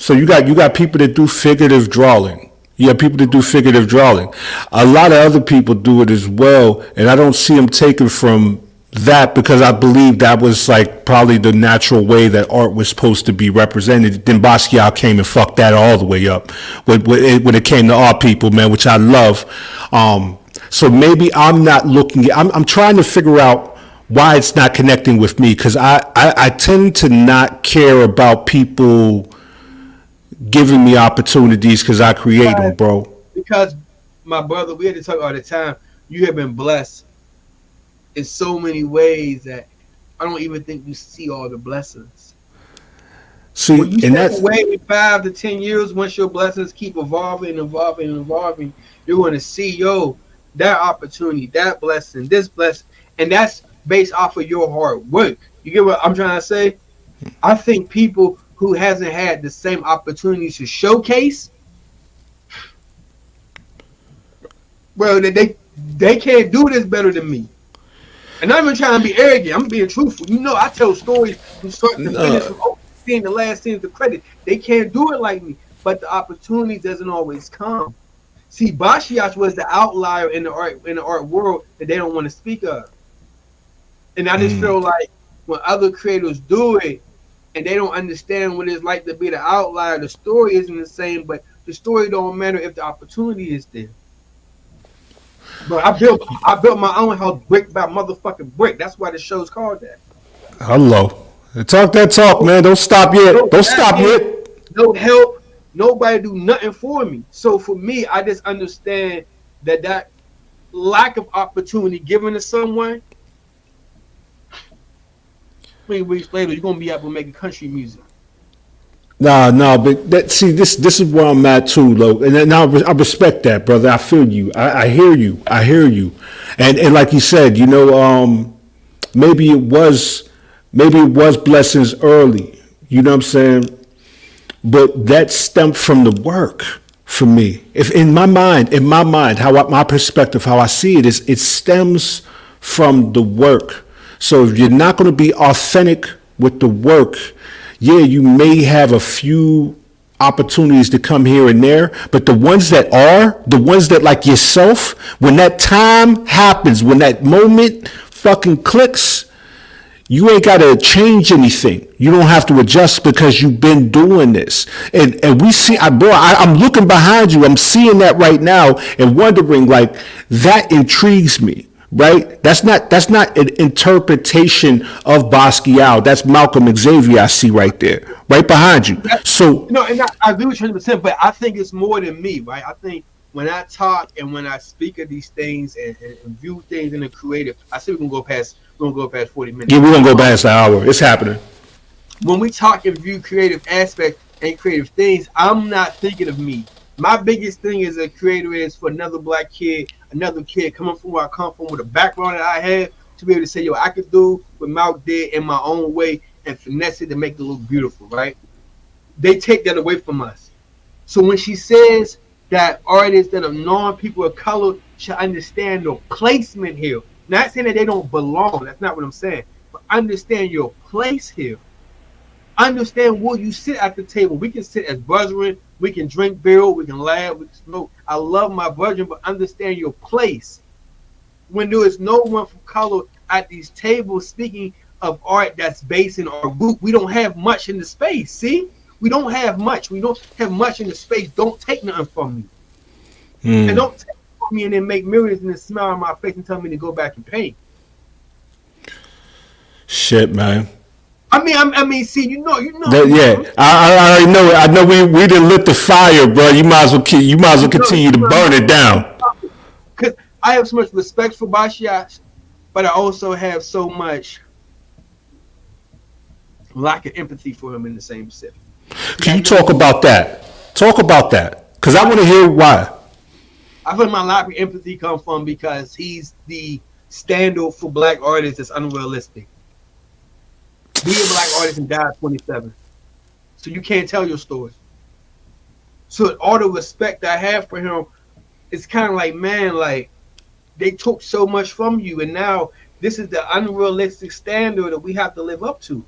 So you got people that do figurative drawing. You have people that do figurative drawing. A lot of other people do it as well, and I don't see them taken from that, because I believe that was like probably the natural way that art was supposed to be represented. Then Basquiat came and fucked that all the way up when it came to art people, man, which I love. So maybe I'm not looking. I'm trying to figure out why it's not connecting with me, because I tend to not care about people giving me opportunities because I create them, bro. Because, my brother, we had to talk all the time. You have been blessed in so many ways that I don't even think you see all the blessings. See, when you and step that's away in 5 to 10 years, once your blessings keep evolving, you're going to see, that opportunity, that blessing, this blessing, and that's based off of your hard work. You get what I'm trying to say? I think people who hasn't had the same opportunities to showcase, well, they can't do this better than me. And I'm not even trying to be arrogant. I'm being truthful. You know, I tell stories from start to finish, from opening scene to last scene to credit. They can't do it like me, but the opportunity doesn't always come. See, Basquiat was the outlier in the art world that they don't want to speak of. And I just feel like when other creators do it and they don't understand what it's like to be the outlier, the story isn't the same, but the story don't matter if the opportunity is there. But I built my own house brick by motherfucking brick. That's why the show's called that. Hello. Talk that talk, man. Don't stop yet. Don't stop yet. No help. Nobody do nothing for me. So for me, I just understand that lack of opportunity given to someone. 3 weeks later, you're gonna be able to make country music. No, but this is where I'm at too, Lo. And I respect that, brother. I feel you. I hear you. And like you said, you know, maybe it was blessings early. You know what I'm saying? But that stemmed from the work for me. If in my mind, my perspective, how I see it is, it stems from the work. So if you're not going to be authentic with the work, yeah, you may have a few opportunities to come here and there, but the ones that like yourself, when that time happens, when that moment fucking clicks, you ain't got to change anything. You don't have to adjust because you've been doing this. And we see, I'm looking behind you. I'm seeing that right now and wondering, like, that intrigues me, right? That's not an interpretation of Basquiat. That's Malcolm Xavier I see right there, right behind you. So, and I agree with you 100%, but I think it's more than me, right? I think when I talk and when I speak of these things and view things in the creative, I say we're gonna go past 40 minutes. Yeah, we're gonna go past the hour. It's happening. When we talk and view creative aspects and creative things, I'm not thinking of me. My biggest thing as a creator is for another black kid, another kid coming from where I come from with a background that I have, to be able to say, yo, I could do what Malk did in my own way and finesse it to make it look beautiful, right? They take that away from us. So when she says that artists that are non-people of color should understand their placement here, not saying that they don't belong, that's not what I'm saying, but understand your place here. Understand where you sit at the table. We can sit as brethren, we can drink beer, we can laugh, we can smoke. I love my brethren, but understand your place. When there is no one from color at these tables speaking of art that's based in our group, we don't have much in the space, see? We don't have much. We don't have much in the space. Don't take nothing from me. And don't take it from me and then make millions and then smile on my face and tell me to go back and paint. Shit, man. I mean, see, you know. Yeah, I already know it. I know we didn't lit the fire, bro. You might as well continue to burn it down. Because I have so much respect for Basquiat, but I also have so much lack of empathy for him in the same Pacific. Can you talk about that? Talk about that, because I want to hear why. I feel my lack of empathy come from because he's the standard for black artists that's unrealistic. Be a black artist and die at 27. So you can't tell your story. So all the respect I have for him, it's kind of like, man, like, they took so much from you, and now this is the unrealistic standard that we have to live up to.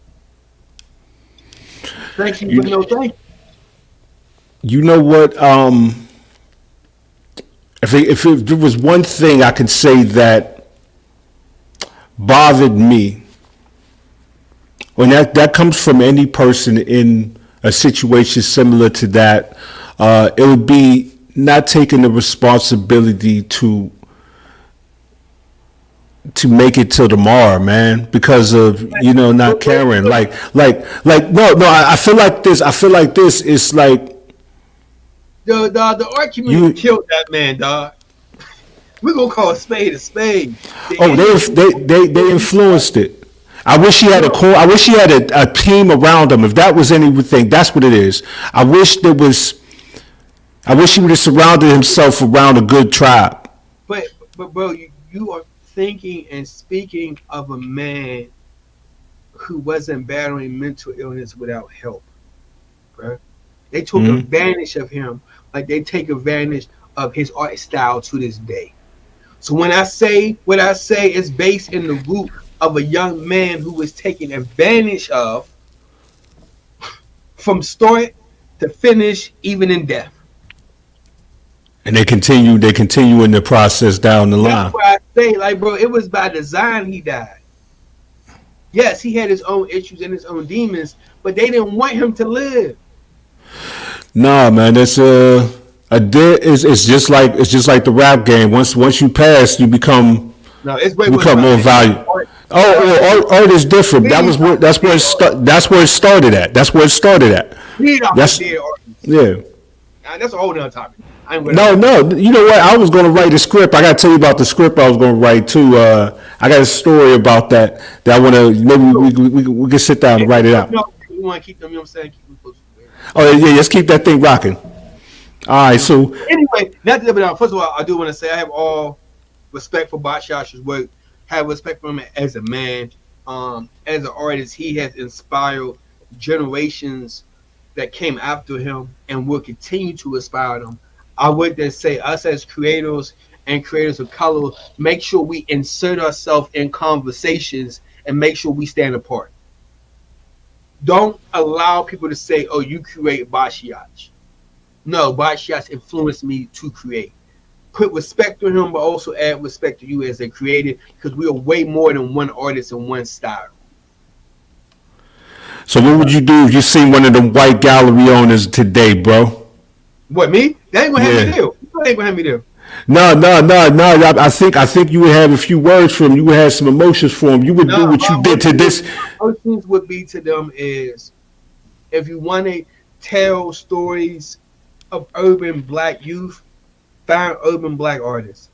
Thank you, but no thank you. You know what? If there was one thing I could say that bothered me, when that comes from any person in a situation similar to that, it would be not taking the responsibility to make it till tomorrow, man, because of, you know, not caring. Like no, I feel like this is like the art community killed that man, dog. We're gonna call a spade a spade. They influenced it. I wish he had a team around him. If that was anything, that's what it is. I wish he would have surrounded himself around a good tribe. But bro, you are thinking and speaking of a man who wasn't battling mental illness without help, bro. They took advantage of him like they take advantage of his art style to this day. So when I say what I say is based in the root of a young man who was taken advantage of from start to finish, even in death. And they continue in the process down the line. That's why I say, like, bro, it was by design he died. Yes, he had his own issues and his own demons, but they didn't want him to live. Nah, man, it's just like the rap game. Once you pass, you become more valuable. Art is different. That's where it started at. That's where it started at. Yeah. That's a whole nother topic. No. You know what? I was going to write a script. I got to tell you about the script I was going to write too. I got a story about that I want to. Maybe we can sit down and write it out. No, you want to keep them. You know what I'm saying? Keep them close. Oh yeah, let's keep that thing rocking. All right. So anyway, first of all, I do want to say I have all respect for Bashash's work. Have respect for him as a man, as an artist. He has inspired generations that came after him and will continue to inspire them. I would just say us as creators and creators of color, make sure we insert ourselves in conversations and make sure we stand apart. Don't allow people to say, oh, you create Bashiach. No, Bashiach influenced me to create. Put respect to him, but also add respect to you as a creator, because we are way more than one artist and one style. So what would you do if you seen one of them white gallery owners today, bro? What, me? That ain't gonna have me do. That ain't gonna have me do. No. I think you would have a few words for him. You would have some emotions for him. You would do what you did to this. Emotions would be to them is, if you want to tell stories of urban black youth, find urban black artists.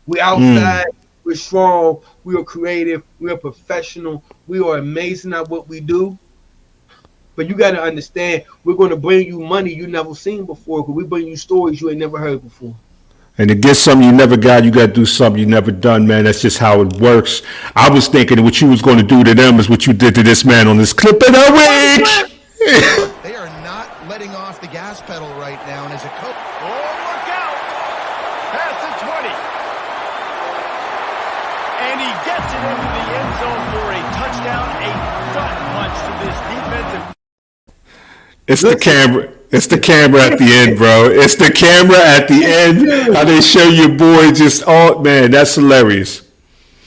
We outside, we're strong, we are creative, we are professional, we are amazing at what we do. But you got to understand, we're going to bring you money you never seen before, because we bring you stories you ain't never heard before. And to get something you never got, you got to do something you never done, man. That's just how it works. I was thinking what you was going to do to them is what you did to this man on this clip of the week. They are not letting off the gas pedal right now, and as a coach, Oh, look out! Past the 20. And he gets it into the end zone for a touchdown, a gut punch to this defensive. It's the camera. It's the camera at the end, bro. It's the camera at the end. How they show your boy just, oh, man, that's hilarious.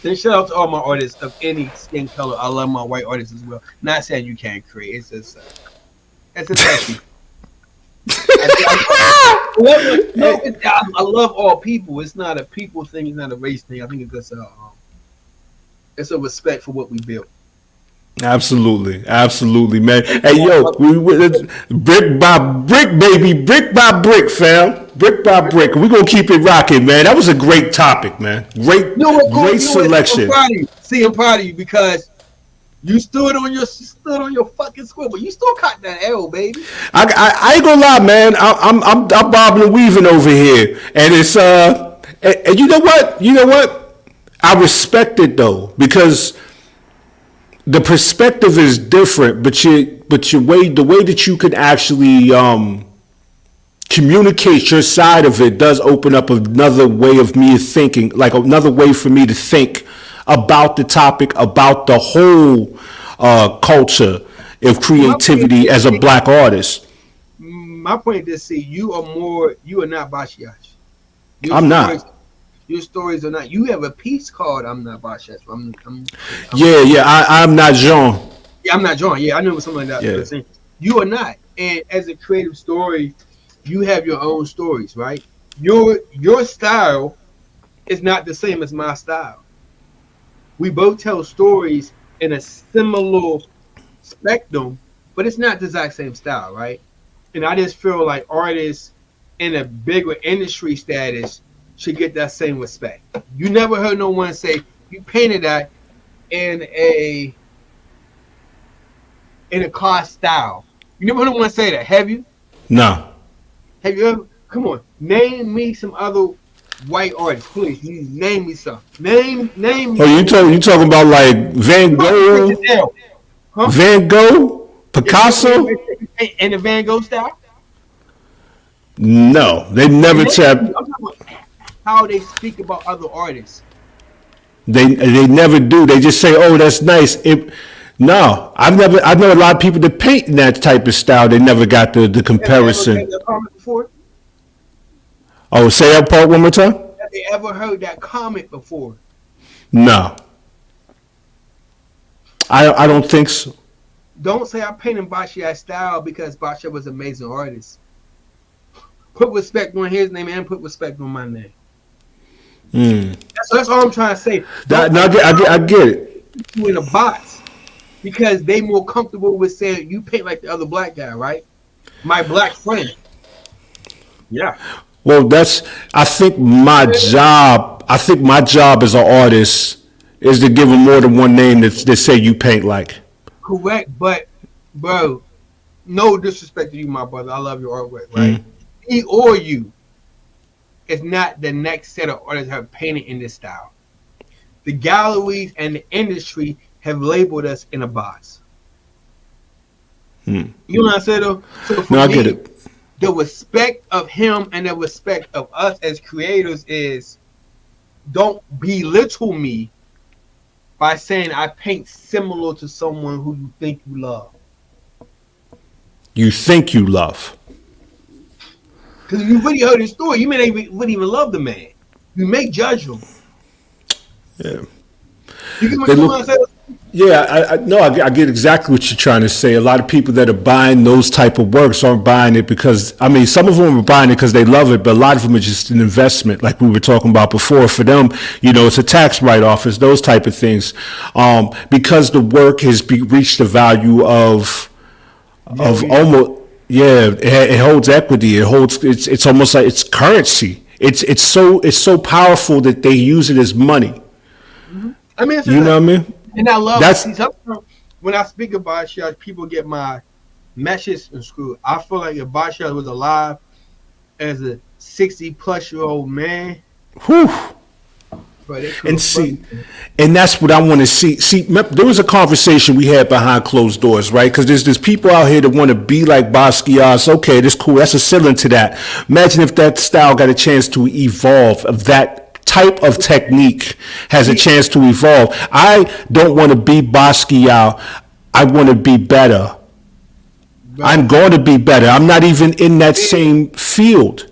Then shout out to all my artists of any skin color. I love my white artists as well. Not saying you can't create. It's just, it's just I love all people. It's not a people thing. It's not a race thing. I think it's just it's a respect for what we built. Absolutely, man. Hey, yo, brick by brick, baby, brick by brick, fam, brick by brick. We're gonna keep it rocking, man. That was a great topic, man. Great selection. I'm proud of you because you stood on your fucking square, but you still caught that L, baby. I ain't gonna lie, man. I'm bobbing and weaving over here, and it's and you know what? I respect it though, because the perspective is different, but the way that you can actually communicate your side of it does open up another way of me thinking, like another way for me to think about the topic, about the whole culture of creativity as a black artist. My point is, see, you are not Bashiach. I'm not. Your stories are not. You have a piece called "I'm Not Bashiach." I'm not Jean. Yeah, I'm not John. Yeah, I know something like that. Yeah. You are not. And as a creative story, you have your own stories, right? Your style is not the same as my style. We both tell stories in a similar spectrum, but it's not the exact same style, right? And I just feel like artists in a bigger industry status should get that same respect. You never heard no one say you painted that in a car style. You never heard no one say that, have you? No. Have you ever? Come on, name me some other white artists, please. You name me some. Name me. Oh, you talking about like Van Gogh, Huh? Van Gogh, Picasso? And the Van Gogh style? No, they never I'm tap. talking about how they speak about other artists. They never do. They just say, "Oh, that's nice." No, I know a lot of people that paint in that type of style. They never got the Have they ever heard comparison. that comment before? Oh, say that part one more time. Have they ever heard that comment before? No, I don't think so. Don't say I painted Basquiat's style because Basquiat was an amazing artist. Put respect on his name and put respect on my name. That's all I'm trying to say. I get it. You in a box because they more comfortable with saying you paint like the other black guy, right? My black friend. Yeah. Well, I think my job. I think my job as an artist is to give them more than one name that say you paint like. Correct, but bro, no disrespect to you, my brother. I love your artwork, right? Me or you is not the next set of artists that have painted in this style. The galleries and the industry have labeled us in a box. You know what I'm saying though? So for No, I me, get it. the respect of him and the respect of us as creators is don't belittle me by saying I paint similar to someone who you think you love. You think you love. Because if you really heard his story, you may not wouldn't even love the man. You may judge him. Yeah. You get They what I'm saying? Yeah, I get exactly what you're trying to say. A lot of people that are buying those type of works aren't buying it because, I mean, some of them are buying it because they love it, but a lot of them are just an investment, like we were talking about before. For them, it's a tax write-off, it's those type of things. Because the work has reached the value of almost, it holds equity. It's almost like it's currency. It's so powerful that they use it as money. I mean, You know what I mean? and I love That's- see, sometimes when I speak of Basquiat, people get my message screwed. I feel like if Basquiat was alive as a 60-plus-year-old man, Whew. bro, they could've And see, fucked him. and that's what I want to see. See, there was a conversation we had behind closed doors, right? Because there's people out here that want to be like Basquiat. Okay, that's cool. That's a ceiling to that. Imagine if that style got a chance to evolve, of that type of technique has a chance to evolve. I don't want to be Basquiat. I want to be better. I'm going to be better. I'm not even in that same field.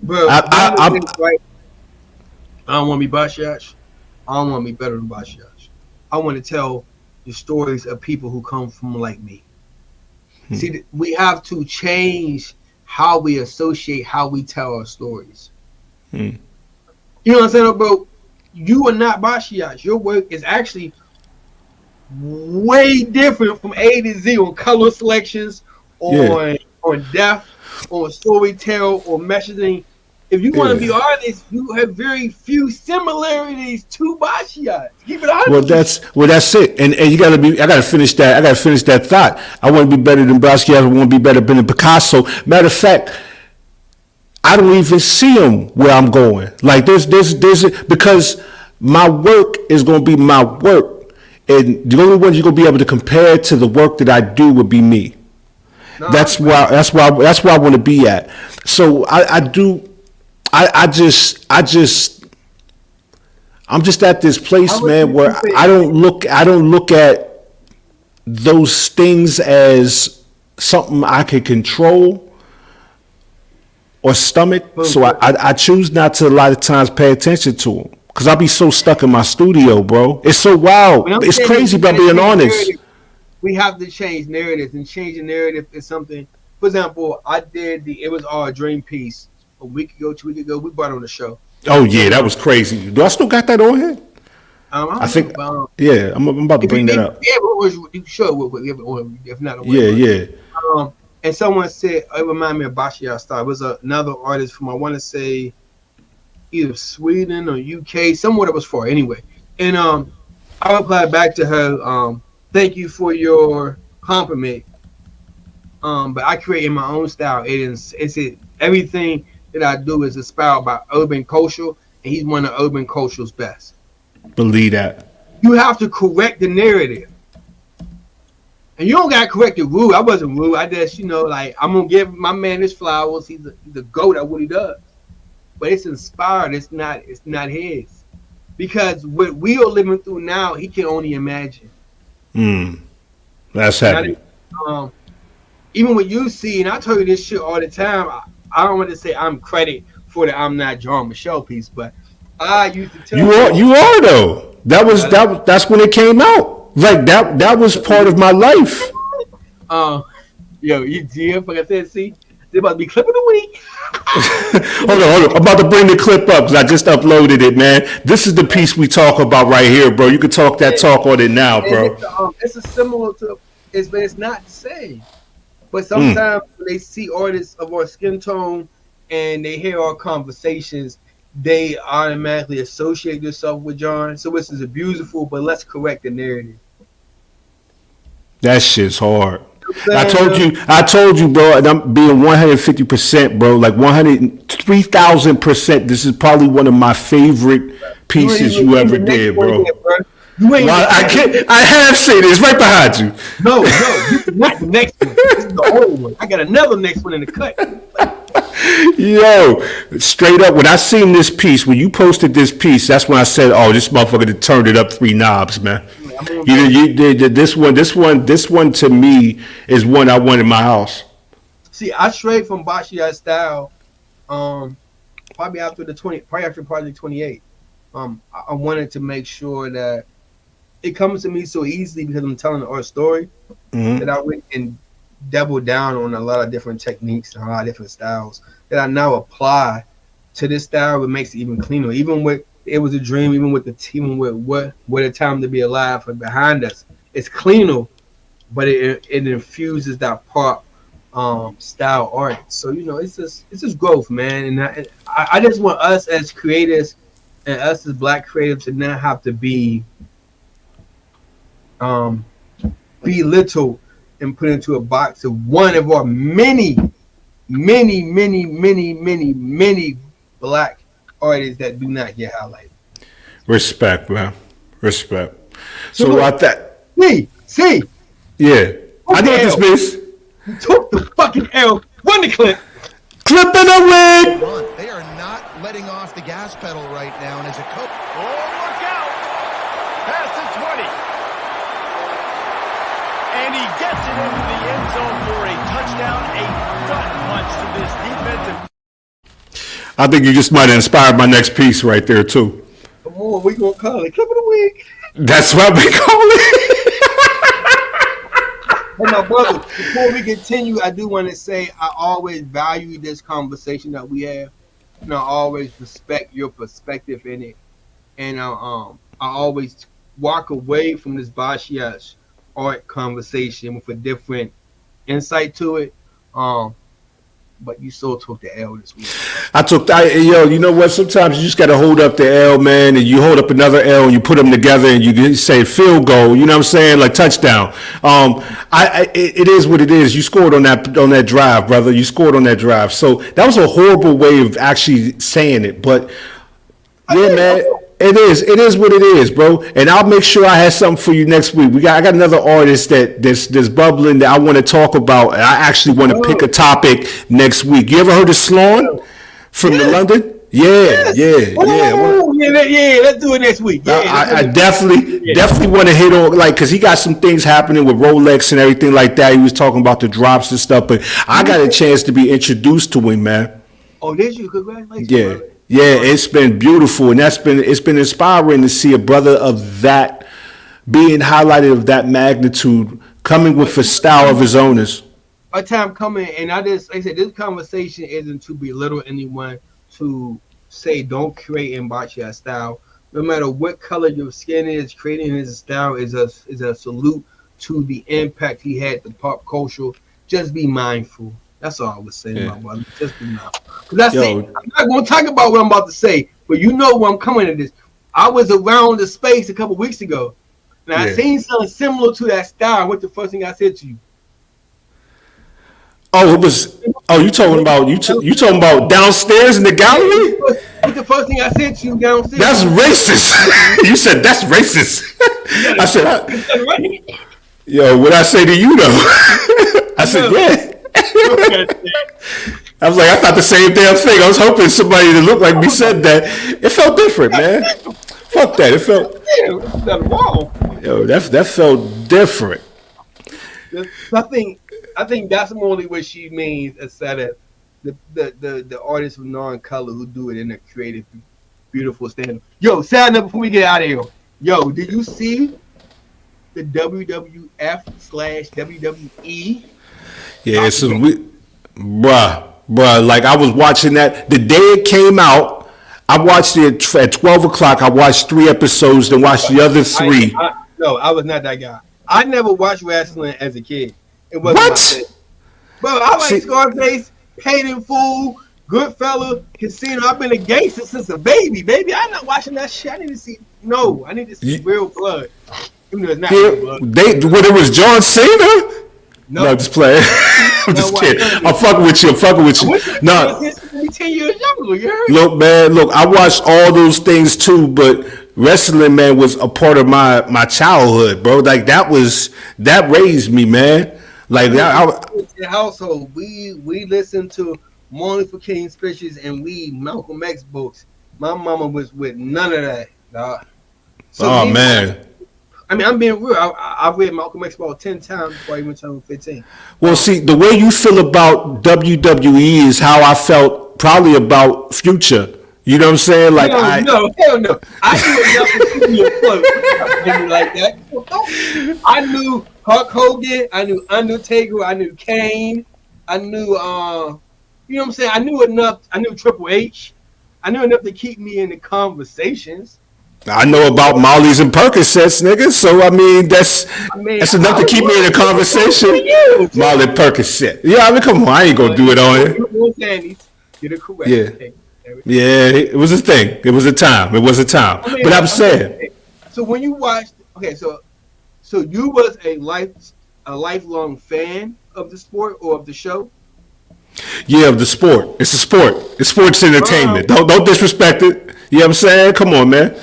Bro, I'm- right? I don't want to be Basquiat. I don't want to be better than Basquiat. I want to tell the stories of people who come from like me. See, we have to change how we associate, how we tell our stories. You know what I'm saying, bro? You are not Basquiat. Your work is actually way different from A to Z on color selections, on depth, on storytelling, or messaging. If you want to be artists, you have very few similarities to Basquiat. Keep it honest. Well, that's it. And you gotta be. I gotta finish that. I gotta finish that thought. I want to be better than Basquiat. I want to be better than Picasso. Matter of fact, I don't even see them where I'm going. Like there's because my work is gonna be my work, and the only one you're gonna be able to compare to the work that I do would be me. That's where I want to be at. So I'm just at this place, man, where I don't look at those things as something I can control or stomach. So I choose not to a lot of times pay attention to them because I'll be so stuck in my studio, bro. It's so wild. It's crazy, but I'm being honest. We have to change narratives, and changing narrative is something. For example, it was our dream piece a week ago, 2 weeks ago. We brought it on the show. Oh yeah, that was crazy. Do I still got that on here? I think. Yeah, I'm about to bring that up. Yeah, you sure? If not, yeah. And someone said it reminded me of Basquiat style. It was another artist from I want to say either Sweden or UK, somewhere that was far anyway. And I replied back to her, "Thank you for your compliment. But I create in my own style. It's everything that I do is inspired by Urban Culture, and he's one of Urban Culture's best. Believe that. You have to correct the narrative. And you don't got to correct it rude. I wasn't rude. I just, like, I'm going to give my man his flowers. He's a GOAT at what he does. But it's inspired. It's not his. Because what we are living through now, he can only imagine. That's heavy. Even what you see, and I tell you this shit all the time, I don't want to say I'm credit for the I'm Not John Michelle piece, but I used to tell you are though. That's when it came out. Like that was part of my life. Yo, you did, like I said, see, they're about to be clipping the week. Hold on. I'm about to bring the clip up because I just uploaded it, man. This is the piece we talk about right here, bro. You can talk that talk on it now, bro. It's a similar to, but it's not the same. But sometimes when they see artists of our skin tone and they hear our conversations, they automatically associate themselves with John. So this is beautiful, but let's correct the narrative. That shit's hard. I told you, bro, and I'm being 150%, bro, like 103,000%. This is probably one of my favorite pieces you ever did, bro. I have seen it. It's right behind you. No, this is not the next one. This is the old one. I got another next one in the cut. Yo, straight up, when I seen this piece, when you posted this piece, that's when I said, "Oh, this motherfucker turned it up 3 knobs, man." You did this one to me is one I want in my house. See, I strayed from Basquiat style, probably after Project 28. I wanted to make sure that it comes to me so easily because I'm telling the art story that I went and doubled down on a lot of different techniques and a lot of different styles that I now apply to this style. It makes it even cleaner. Even with It Was a Dream, even with what a Time to Be Alive and behind us, it's cleaner, but it infuses that pop style art. So it's just growth, man. And I just want us as creators and us as Black creatives to not have to be belittled and put into a box of one of our many Black artists that do not get highlighted. Respect, man. Respect. So about that. See. Yeah. I did this piece. You took the fucking L. Run the clip. Clip in the wig. They are not letting off the gas pedal right now, and as a coach. Oh, look out! Past the 20. And he gets it into the end zone for a touchdown, a gut punch to this defensive. I think you just might have inspired my next piece right there, too. Come on, we going to call it Clip of the Week. That's what we call it. Hey, my brother, before we continue, I do want to say I always value this conversation that we have. And I always respect your perspective in it. And I always walk away from this Basquiat art conversation with a different insight to it. But you still took the L this week. You know what? Sometimes you just got to hold up the L, man, and you hold up another L, and you put them together, and you say field goal. You know what I'm saying? Like touchdown. It is what it is. You scored on that drive, brother. You scored on that drive. So that was a horrible way of actually saying it, but yeah, man. It is what it is, bro. And I'll make sure I have something for you next week. I got another artist that's bubbling that I want to talk about. And I actually want to pick a topic next week. You ever heard of Sloan from the London? Yeah. Let's do it next week. I definitely want to hit on, like, because he got some things happening with Rolex and everything like that. He was talking about the drops and stuff, but I got a chance to be introduced to him, man. Oh, did you? Congratulations. Yeah. Brother. Yeah, it's been beautiful, and it's been inspiring to see a brother of that being highlighted of that magnitude, coming with a style of his owners. A time coming, and like I said, this conversation isn't to belittle anyone, to say don't create in Basquiat style. No matter what color your skin is, creating his style is a salute to the impact he had to pop culture. Just be mindful. That's all I was saying, my brother. Just be mindful. Because I'm not going to talk about what I'm about to say, but you know where I'm coming to this. I was around the space a couple weeks ago, and I seen something similar to that style. What's the first thing I said to you? Oh, it was Oh, you talking about you talking about downstairs in the gallery? What's the first thing I said to you downstairs? That's racist. You said that's racist. I said, yo, what I say to you though? I said, yeah. I was like, I thought the same damn thing. I was hoping somebody that looked like me said that. It felt different, man. Fuck that. It felt. Nothing wrong. Yo, that felt different. I think that's only what she means instead of the artists with non-color who do it in a creative, beautiful standard. Yo, sad enough before we get out of here. Yo, did you see the WWF/WWE? Yeah, so bruh, like I was watching that the day it came out. I watched it at 12 o'clock. I watched 3 episodes, then watched the other 3. No, I was not that guy. I never watched wrestling as a kid. It wasn't What? my thing. Bro, I like Scarface, Paid in Full, Goodfella, Casino. I've been a gangster since a baby. I'm not watching that shit. I need to see real blood. Even though it's not real blood. When it was John Cena? No, just playing. I'm just kidding. I'm fucking with you. No. 10 years younger, you heard? Look, man, I watched all those things too, but wrestling, man, was a part of my childhood, bro. Like that raised me, man. Like that. In the household, we listened to Martin Luther King speeches and Malcolm X books. My mama was with none of that, dog. So man. I mean, I'm being real. I read Malcolm X about 10 times before I even turned 15. Well, see, the way you feel about WWE is how I felt probably about Future. You know what I'm saying? Like hell no. I knew enough to see you afloat. Like that. I knew Hulk Hogan. I knew Undertaker. I knew Kane. I knew, you know what I'm saying? I knew enough. I knew Triple H. I knew enough to keep me in the conversations. I know about Molly's and Percocets, nigga. So I mean, that's enough to keep me in a conversation. Molly Percocet. Yeah, I mean, come on, I ain't gonna do it on here. Get it correct. Yeah, it was a thing. It was a time. But I'm saying. So when you watched, so you was a lifelong fan of the sport or of the show? Yeah, of the sport. It's a sport. It's sports entertainment. Don't disrespect it. You know what I'm saying? Come on, man.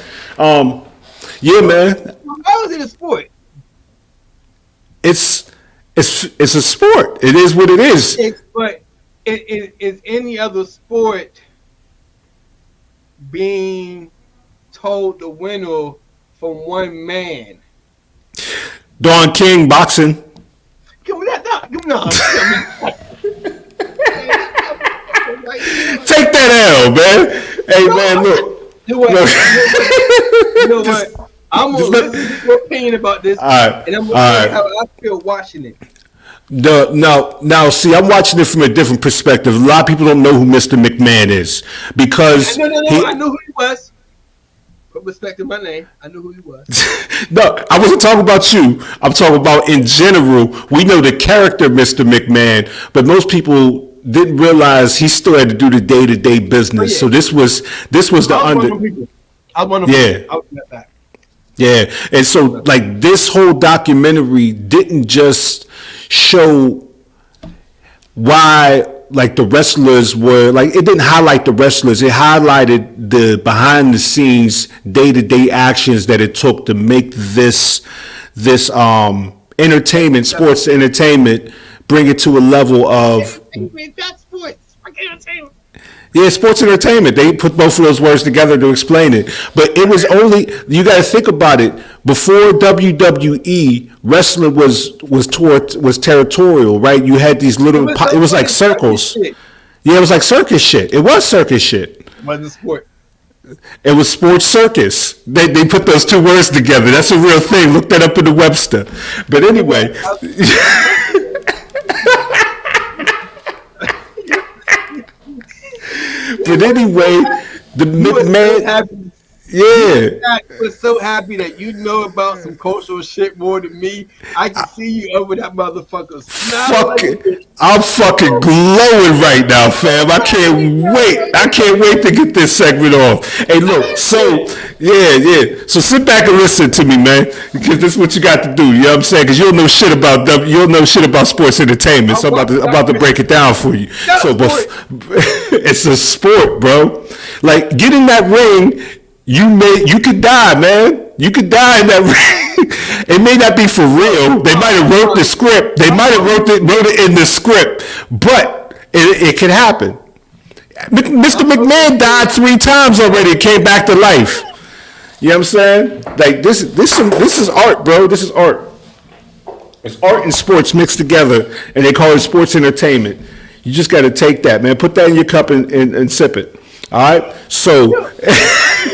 Yeah, man. How is it a sport? It's a sport. It is what it is. But is any other sport being told the winner from one man? Don King boxing. Give me that. Take that L, man. Hey, man, look. You know what? I'm gonna listen to your opinion about this, and I'm gonna tell you how I feel watching it. Now, see, I'm watching it from a different perspective. A lot of people don't know who Mr. McMahon is because I knew who he was. Put respect in my name. I knew who he was. No, I wasn't talking about you. I'm talking about in general. We know the character Mr. McMahon, but most people didn't realize he still had to do the day-to-day business. So this was the under. I was one of them. I was that. Yeah, and so like this whole documentary didn't just show why like the wrestlers were like it didn't highlight the wrestlers. It highlighted the behind the scenes day-to-day actions that it took to make this entertainment, sports entertainment, bring it to a level of sports entertainment. They put both of those words together to explain it. But it was only, you got to think about it. Before WWE, wrestling was territorial, right? You had these little, it was like circles. Yeah, it was like circus shit. It was circus shit. It wasn't sport. It was sports circus. They put those two words together. That's a real thing. Look that up in the Webster. But anyway. But anyway, the McMahon. Yeah. I was so happy that you know about some cultural shit more than me. I can see you over that motherfucker smiling. I'm fucking glowing right now, fam. I can't wait. I can't wait to get this segment off. Hey, look, so yeah. So sit back and listen to me, man, because this is what you got to do. You know what I'm saying? Because you don't know shit about you don't know shit about sports entertainment. So I'm about to break it down for you. So, but it's a sport, bro. Like get in that ring, you could die, man. You could die in that ring. It may not be for real. They might have wrote the script. They might have wrote it in the script, but it could happen. Mr. McMahon died 3 times already. Came back to life. You know what I'm saying? Like this is art, bro. This is art. It's art and sports mixed together, and they call it sports entertainment. You just got to take that, man. Put that in your cup and sip it. All right. So.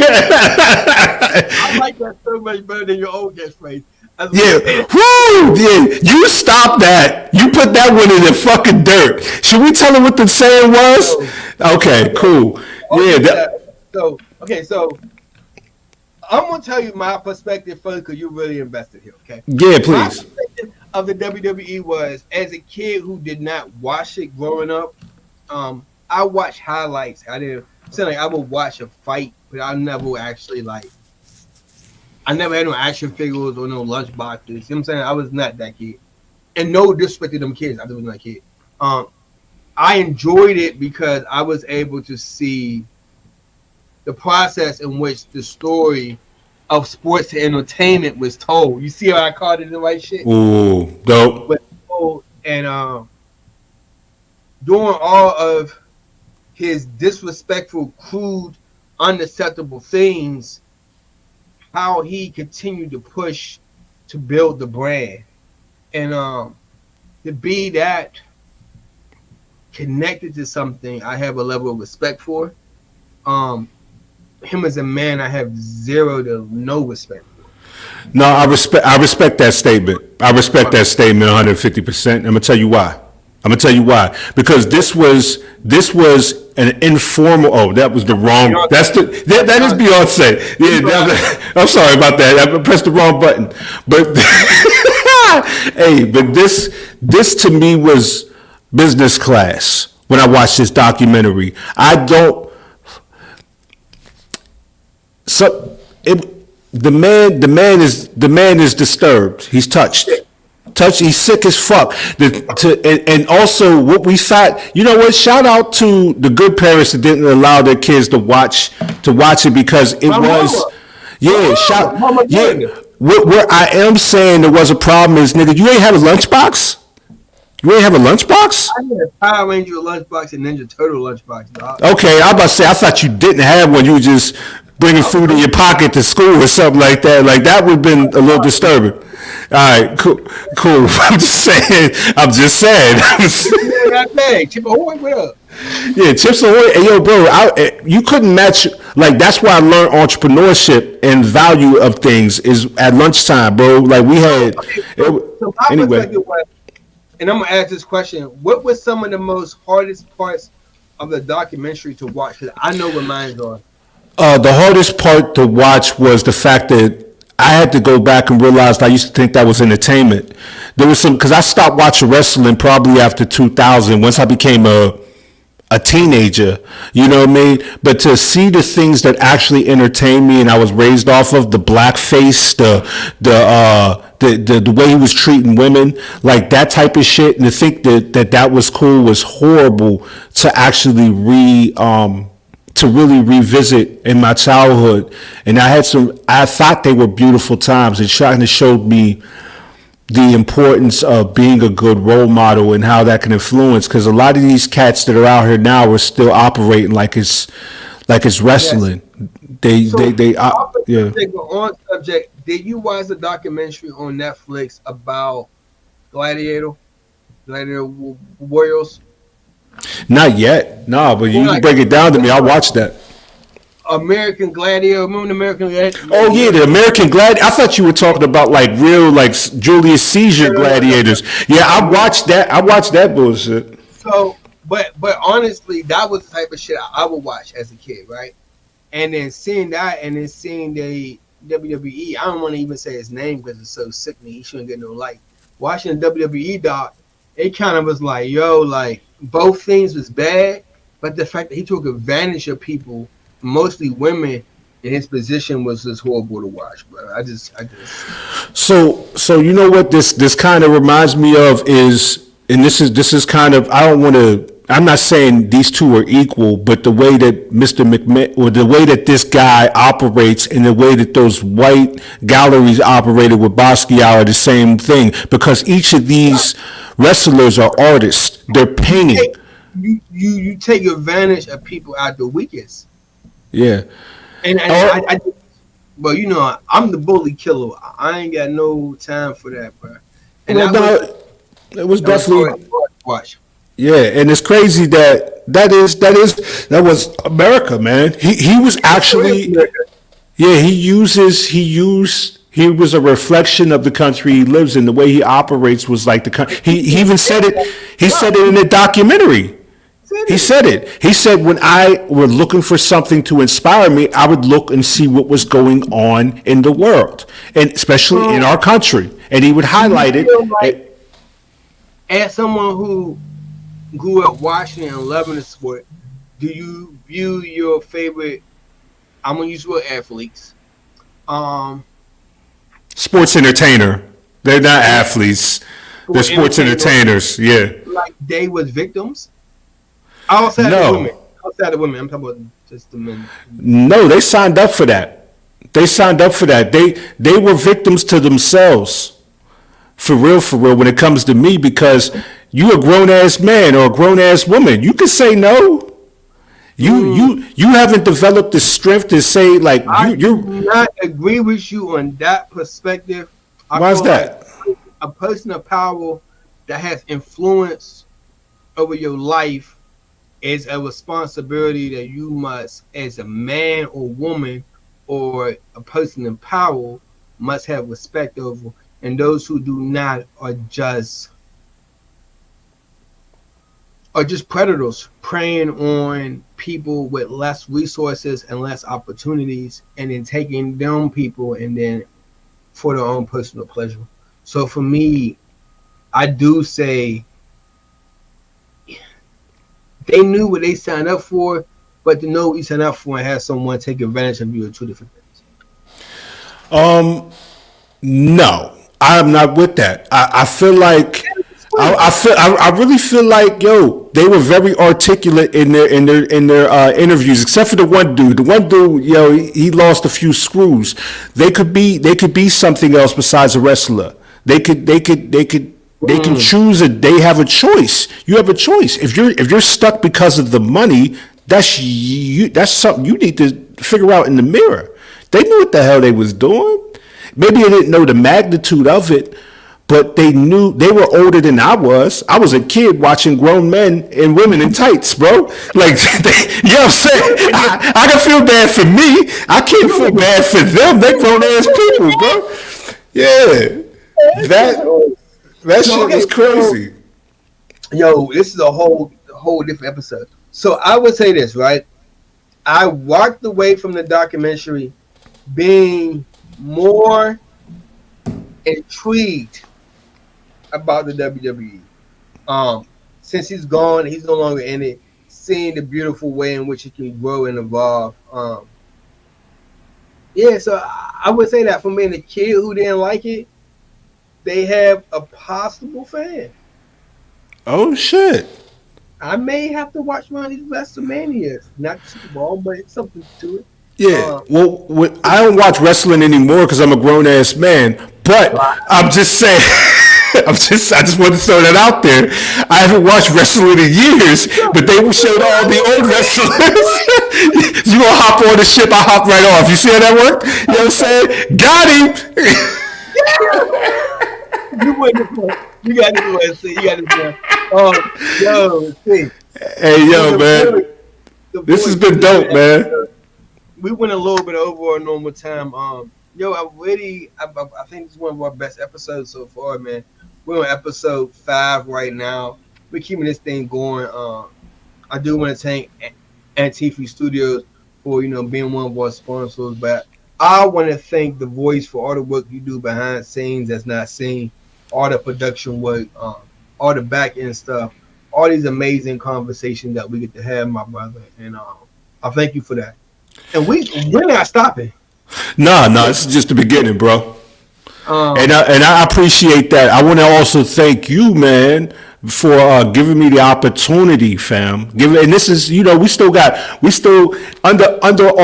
I like that so much better than your old catchphrase. Yeah, woo! Yeah, you stop that. You put that one in the fucking dirt. Should we tell them what the saying was? Okay, cool. Yeah. So I'm gonna tell you my perspective first because you're really invested here. Okay. Yeah, please. My perspective of the WWE was as a kid who did not watch it growing up. I watched highlights. I didn't. So like I would watch a fight, but I never actually I never had no action figures or no lunch boxes. You know what I'm saying? I was not that kid. And no disrespect to them kids. I was not that kid. I enjoyed it because I was able to see the process in which the story of sports and entertainment was told. You see how I called it the right shit? Ooh, dope. And doing all of his disrespectful, crude, unacceptable things, how he continued to push to build the brand. And to be that connected to something I have a level of respect for. Him as a man, I have zero to no respect for. No, I respect that statement. I respect that statement 150%. I'm gonna tell you why. Because this was an informal. Oh, that was the wrong. That is Beyonce. Yeah, I'm sorry about that. I pressed the wrong button. But hey, but this to me was business class when I watched this documentary. The man is disturbed. He's touched. He's sick as fuck. And also what we thought, you know what? Shout out to the good parents that didn't allow their kids to watch it because it was. What I am saying there was a problem is, nigga, you ain't have a lunchbox. You ain't have a lunchbox? I had a Power Ranger lunchbox and Ninja Turtle lunchbox, dog. Okay, I was about to say I thought you didn't have one. You were just bringing food in your pocket to school or something like that. Like that would have been a little disturbing. All right, cool. I'm just saying. Chip Ahoy, what up? Yeah, Chips Ahoy. Hey, yo, bro, you couldn't match. Like that's where I learned entrepreneurship and value of things is at lunchtime, bro. Like we had. So my perspective was, and I'm gonna ask this question: what was some of the most hardest parts of the documentary to watch? Because I know what mine are. The hardest part to watch was the fact that I had to go back and realize I used to think that was entertainment. There was because I stopped watching wrestling probably after 2000, once I became a teenager, you know what I mean? But to see the things that actually entertained me and I was raised off of, the blackface, the way he was treating women, like that type of shit, and to think that was cool was horrible to actually really revisit in my childhood. And I thought they were beautiful times. It kind of showed me the importance of being a good role model and how that can influence, because a lot of these cats that are out here now are still operating like it's wrestling. Yes. Yeah. On subject, did you watch the documentary on Netflix about Gladiator Warriors? Not yet. No, but you can break it down to me. I'll watch that. American Gladiator. Remember the American Gladiator? Oh yeah, the American Gladiator. I thought you were talking about like real, like Julius Caesar gladiators. Yeah, I watched that. I watched that bullshit. So, but honestly, that was the type of shit I would watch as a kid, right? and then seeing that, and then seeing the WWE. I don't want to even say his name because it's so sickening. He shouldn't get no light. Watching the WWE doc, it kind of was like, yo, like both things was bad, but the fact that he took advantage of people, mostly women, in his position was just horrible to watch. But I just. So you know what this kind of reminds me of is, and this is kind of, I don't want to. I'm not saying these two are equal, but the way that Mr. McMahon, or the way that this guy operates, and the way that those white galleries operated with Basquiat are the same thing, because each of these wrestlers are artists. They're painting. You take advantage of people at the weakest. Yeah. And I well, you know, I'm the bully killer. I ain't got no time for that, bro. And it was definitely watch. Yeah, and it's crazy that was America, man. He was actually, yeah, he was a reflection of the country he lives in. The way he operates was like the country. He even said it. He said it in the documentary. He said it. He said, when I were looking for something to inspire me, I would look and see what was going on in the world, and especially in our country. And he would highlight it. Like, as someone who grew up watching and loving the sport, do you view your favorite, I'm going to use the word athletes, sports entertainer. They're not athletes. They're sports entertainers. Yeah. Like they was victims? Outside of women. I'm talking about just the men. No, they signed up for that. They were victims to themselves. For real, when it comes to me, because you a grown ass man or a grown ass woman, you can say no. You haven't developed the strength to say, like, I do not agree with you on that perspective. Why is that? Like a person of power that has influence over your life is a responsibility that you must, as a man or woman or a person in power, must have respect over. And those who do not are just predators preying on people with less resources and less opportunities, and then taking them people and then for their own personal pleasure. So for me, I do say they knew what they signed up for, but to know what you signed up for and have someone take advantage of you are two different things. No, I'm not with that. I feel like I really feel like, yo, they were very articulate in their interviews, except for the one dude. The one dude, yo, he lost a few screws. They could be something else besides a wrestler. They can choose it. They have a choice. You have a choice. If you're stuck because of the money, that's something you need to figure out in the mirror. They knew what the hell they was doing. Maybe they didn't know the magnitude of it, but they knew. They were older than I was. I was a kid watching grown men and women in tights, bro. Like, you know what I'm saying? I can feel bad for me. I can't feel bad for them. They grown ass people, bro. Yeah, that shit was crazy. Yo, this is a whole different episode. So I would say this, right? I walked away from the documentary being more intrigued about the WWE. Since he's gone, he's no longer in it. Seeing the beautiful way in which it can grow and evolve. Yeah, so I would say that for me, the kid who didn't like it, they have a possible fan. Oh shit! I may have to watch one of these WrestleManias, not Super Bowl, but it's something to it. Yeah, well, I don't watch wrestling anymore because I'm a grown ass man. But I'm just saying, I just want to throw that out there. I haven't watched wrestling in years, but they showed all the old wrestlers. You gonna hop on the ship? I hop right off. You see how that worked? You know what I'm saying? Got him. You got this one. Yo, see. Hey, yo, man. This has been dope, man. We went a little bit over our normal time. Yo, I think this is one of our best episodes so far, man. We're on episode 5 right now. We're keeping this thing going. I do want to thank Antifa Studios for being one of our sponsors. But I want to thank The Voice for all the work you do behind scenes that's not seen, all the production work, all the back end stuff, all these amazing conversations that we get to have, my brother. And I thank you for that. And we're not stopping. Nah, this is just the beginning, bro. Um, And I appreciate that. I want to also thank you, man, for giving me the opportunity, fam. And this is, we still under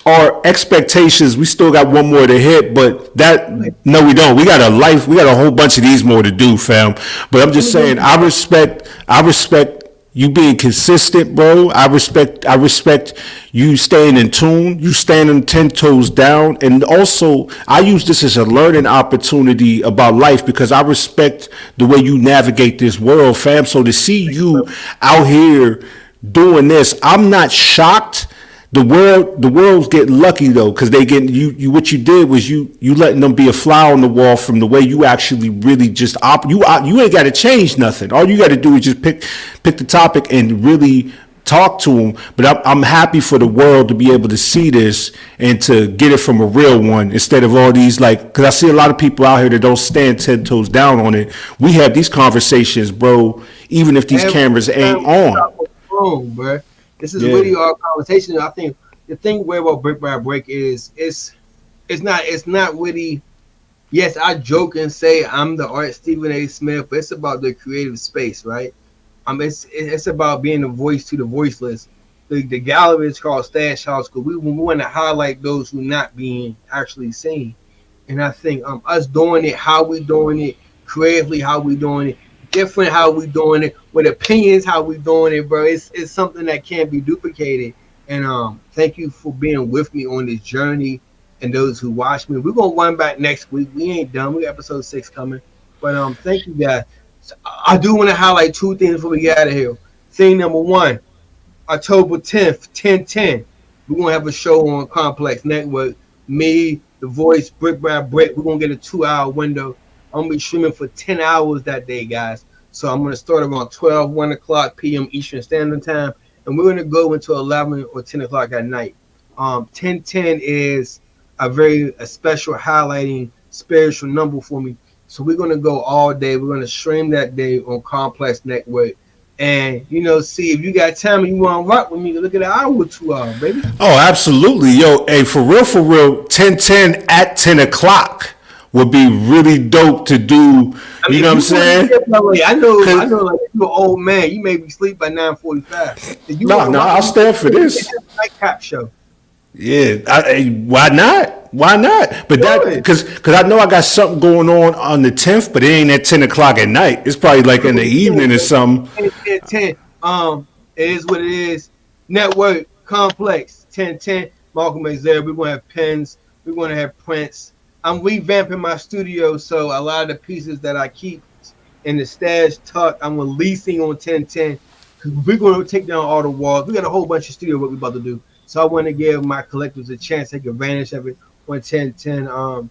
our expectations. We still got one more to hit, but no, we don't. We got a whole bunch of these more to do, fam. But I'm just saying, I respect you being consistent, bro. I respect you staying in tune, you standing 10 toes down. And also, I use this as a learning opportunity about life because I respect the way you navigate this world, fam. So to see you out here doing this, I'm not shocked. The world's getting lucky though, because they get you. What you did was you letting them be a fly on the wall from the way you actually really just you ain't got to change nothing. All you got to do is just pick the topic and really talk to them. But I'm happy for the world to be able to see this and to get it from a real one instead of all these because I see a lot of people out here that don't stand 10 toes down on it. We have these conversations, bro, even if these cameras ain't on. Bro. This is really our conversation. I think the thing about Brick by Brick is it's not really. Yes, I joke and say I'm the art Stephen A. Smith, but it's about the creative space, right? It's about being a voice to the voiceless. The gallery is called Stash House because we want to highlight those who not being actually seen. And I think us doing it, how we doing it, creatively, how we doing it, different how we doing it, with opinions how we doing it, bro. It's something that can't be duplicated. And thank you for being with me on this journey. And those who watch me, we're gonna run back next week. We ain't done. We got episode 6 coming. But thank you guys. So I do want to highlight 2 things before we get out of here. Thing number 1, October 10th, 10/10. We're gonna have a show on Complex Network. Me, The Voice, Brick by Brick. We're gonna get a 2-hour window. I'm gonna be streaming for 10 hours that day, guys. So I'm gonna start around 1 o'clock p.m. Eastern Standard Time, and we're gonna go until 11 or 10 o'clock at night. 10/10 is a special highlighting spiritual number for me. So we're gonna go all day. We're gonna stream that day on Complex Network, and see if you got time and you want to rock with me. Look at an hour or 2 hours, baby. Oh, absolutely, yo. Hey, for real, 10/10 at 10 o'clock would be really dope to do. You know what I'm saying? I know. Like you're an old man. You made me sleep by 9:45. No, I'll stand for this. Nightcap show. Yeah, why not? Why not? But that because I know I got something going on the 10th, but it ain't at 10 o'clock at night. It's probably like in the evening or something. 10. It is what it is. Network Complex 10/10. Malcolm X there. We're gonna have pens. We're gonna have prints. I'm revamping my studio, so a lot of the pieces that I keep in the stash tuck, I'm releasing on 10/10. We're going to take down all the walls. We got a whole bunch of studio work we're about to do. So I want to give my collectors a chance to take advantage of it on 10/10.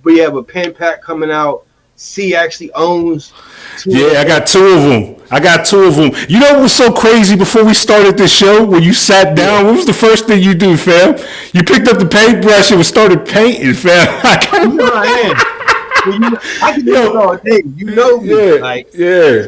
We have a pen pack coming out. C actually owns 2. Yeah, I got 2 of them. You know what was so crazy before we started this show? When you sat down, what was the first thing you do, fam? You picked up the paintbrush and started painting, fam. You know I am. I can do this all day. You know me. Yeah.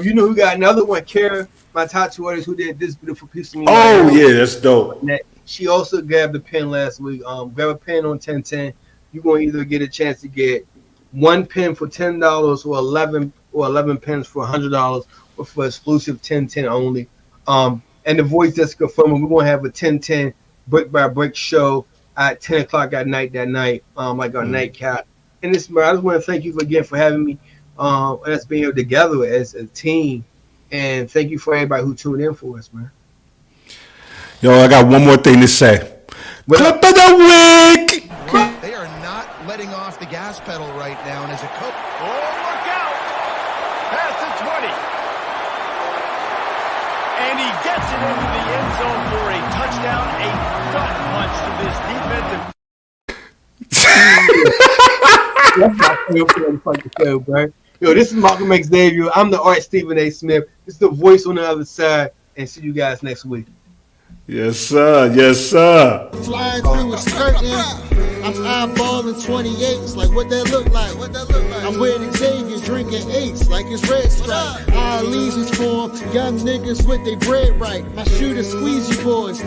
You know who got another one? Kara, my tattoo artist, who did this beautiful piece of me. Oh, yeah, that's dope. She also grabbed a pen last week. Grab a pen on 10/10. You're going to either get a chance to get 1 pen for $10 or 11 pens for $100 or for exclusive 10/10 only. And the voice that's confirming we're going to have a 10/10 brick by brick show at 10 o'clock at night that night, like our nightcap. And I just want to thank you again for having me. Us being here together as a team. And thank you for everybody who tuned in for us, man. Yo, I got one more thing to say. Clip of the week! They are not letting off the gas pedal right now, and as a coach. Oh, look out! Past the 20. And he gets it into the end zone for a touchdown, a gut punch to this defensive. That's my favorite fucking show, bro. Yo, this is Malcolm X Xavier. I'm the art Stephen A. Smith. This is the voice on the other side. And see you guys next week. Yes, sir. Yes, sir. Flying through a skirting. I'm eyeballing 28s, like what that look like? I'm with Xavier drinking 8s, like it's red stripe. Our allegiance for 'em, young niggas with they bread right. My shooter squeegee boys.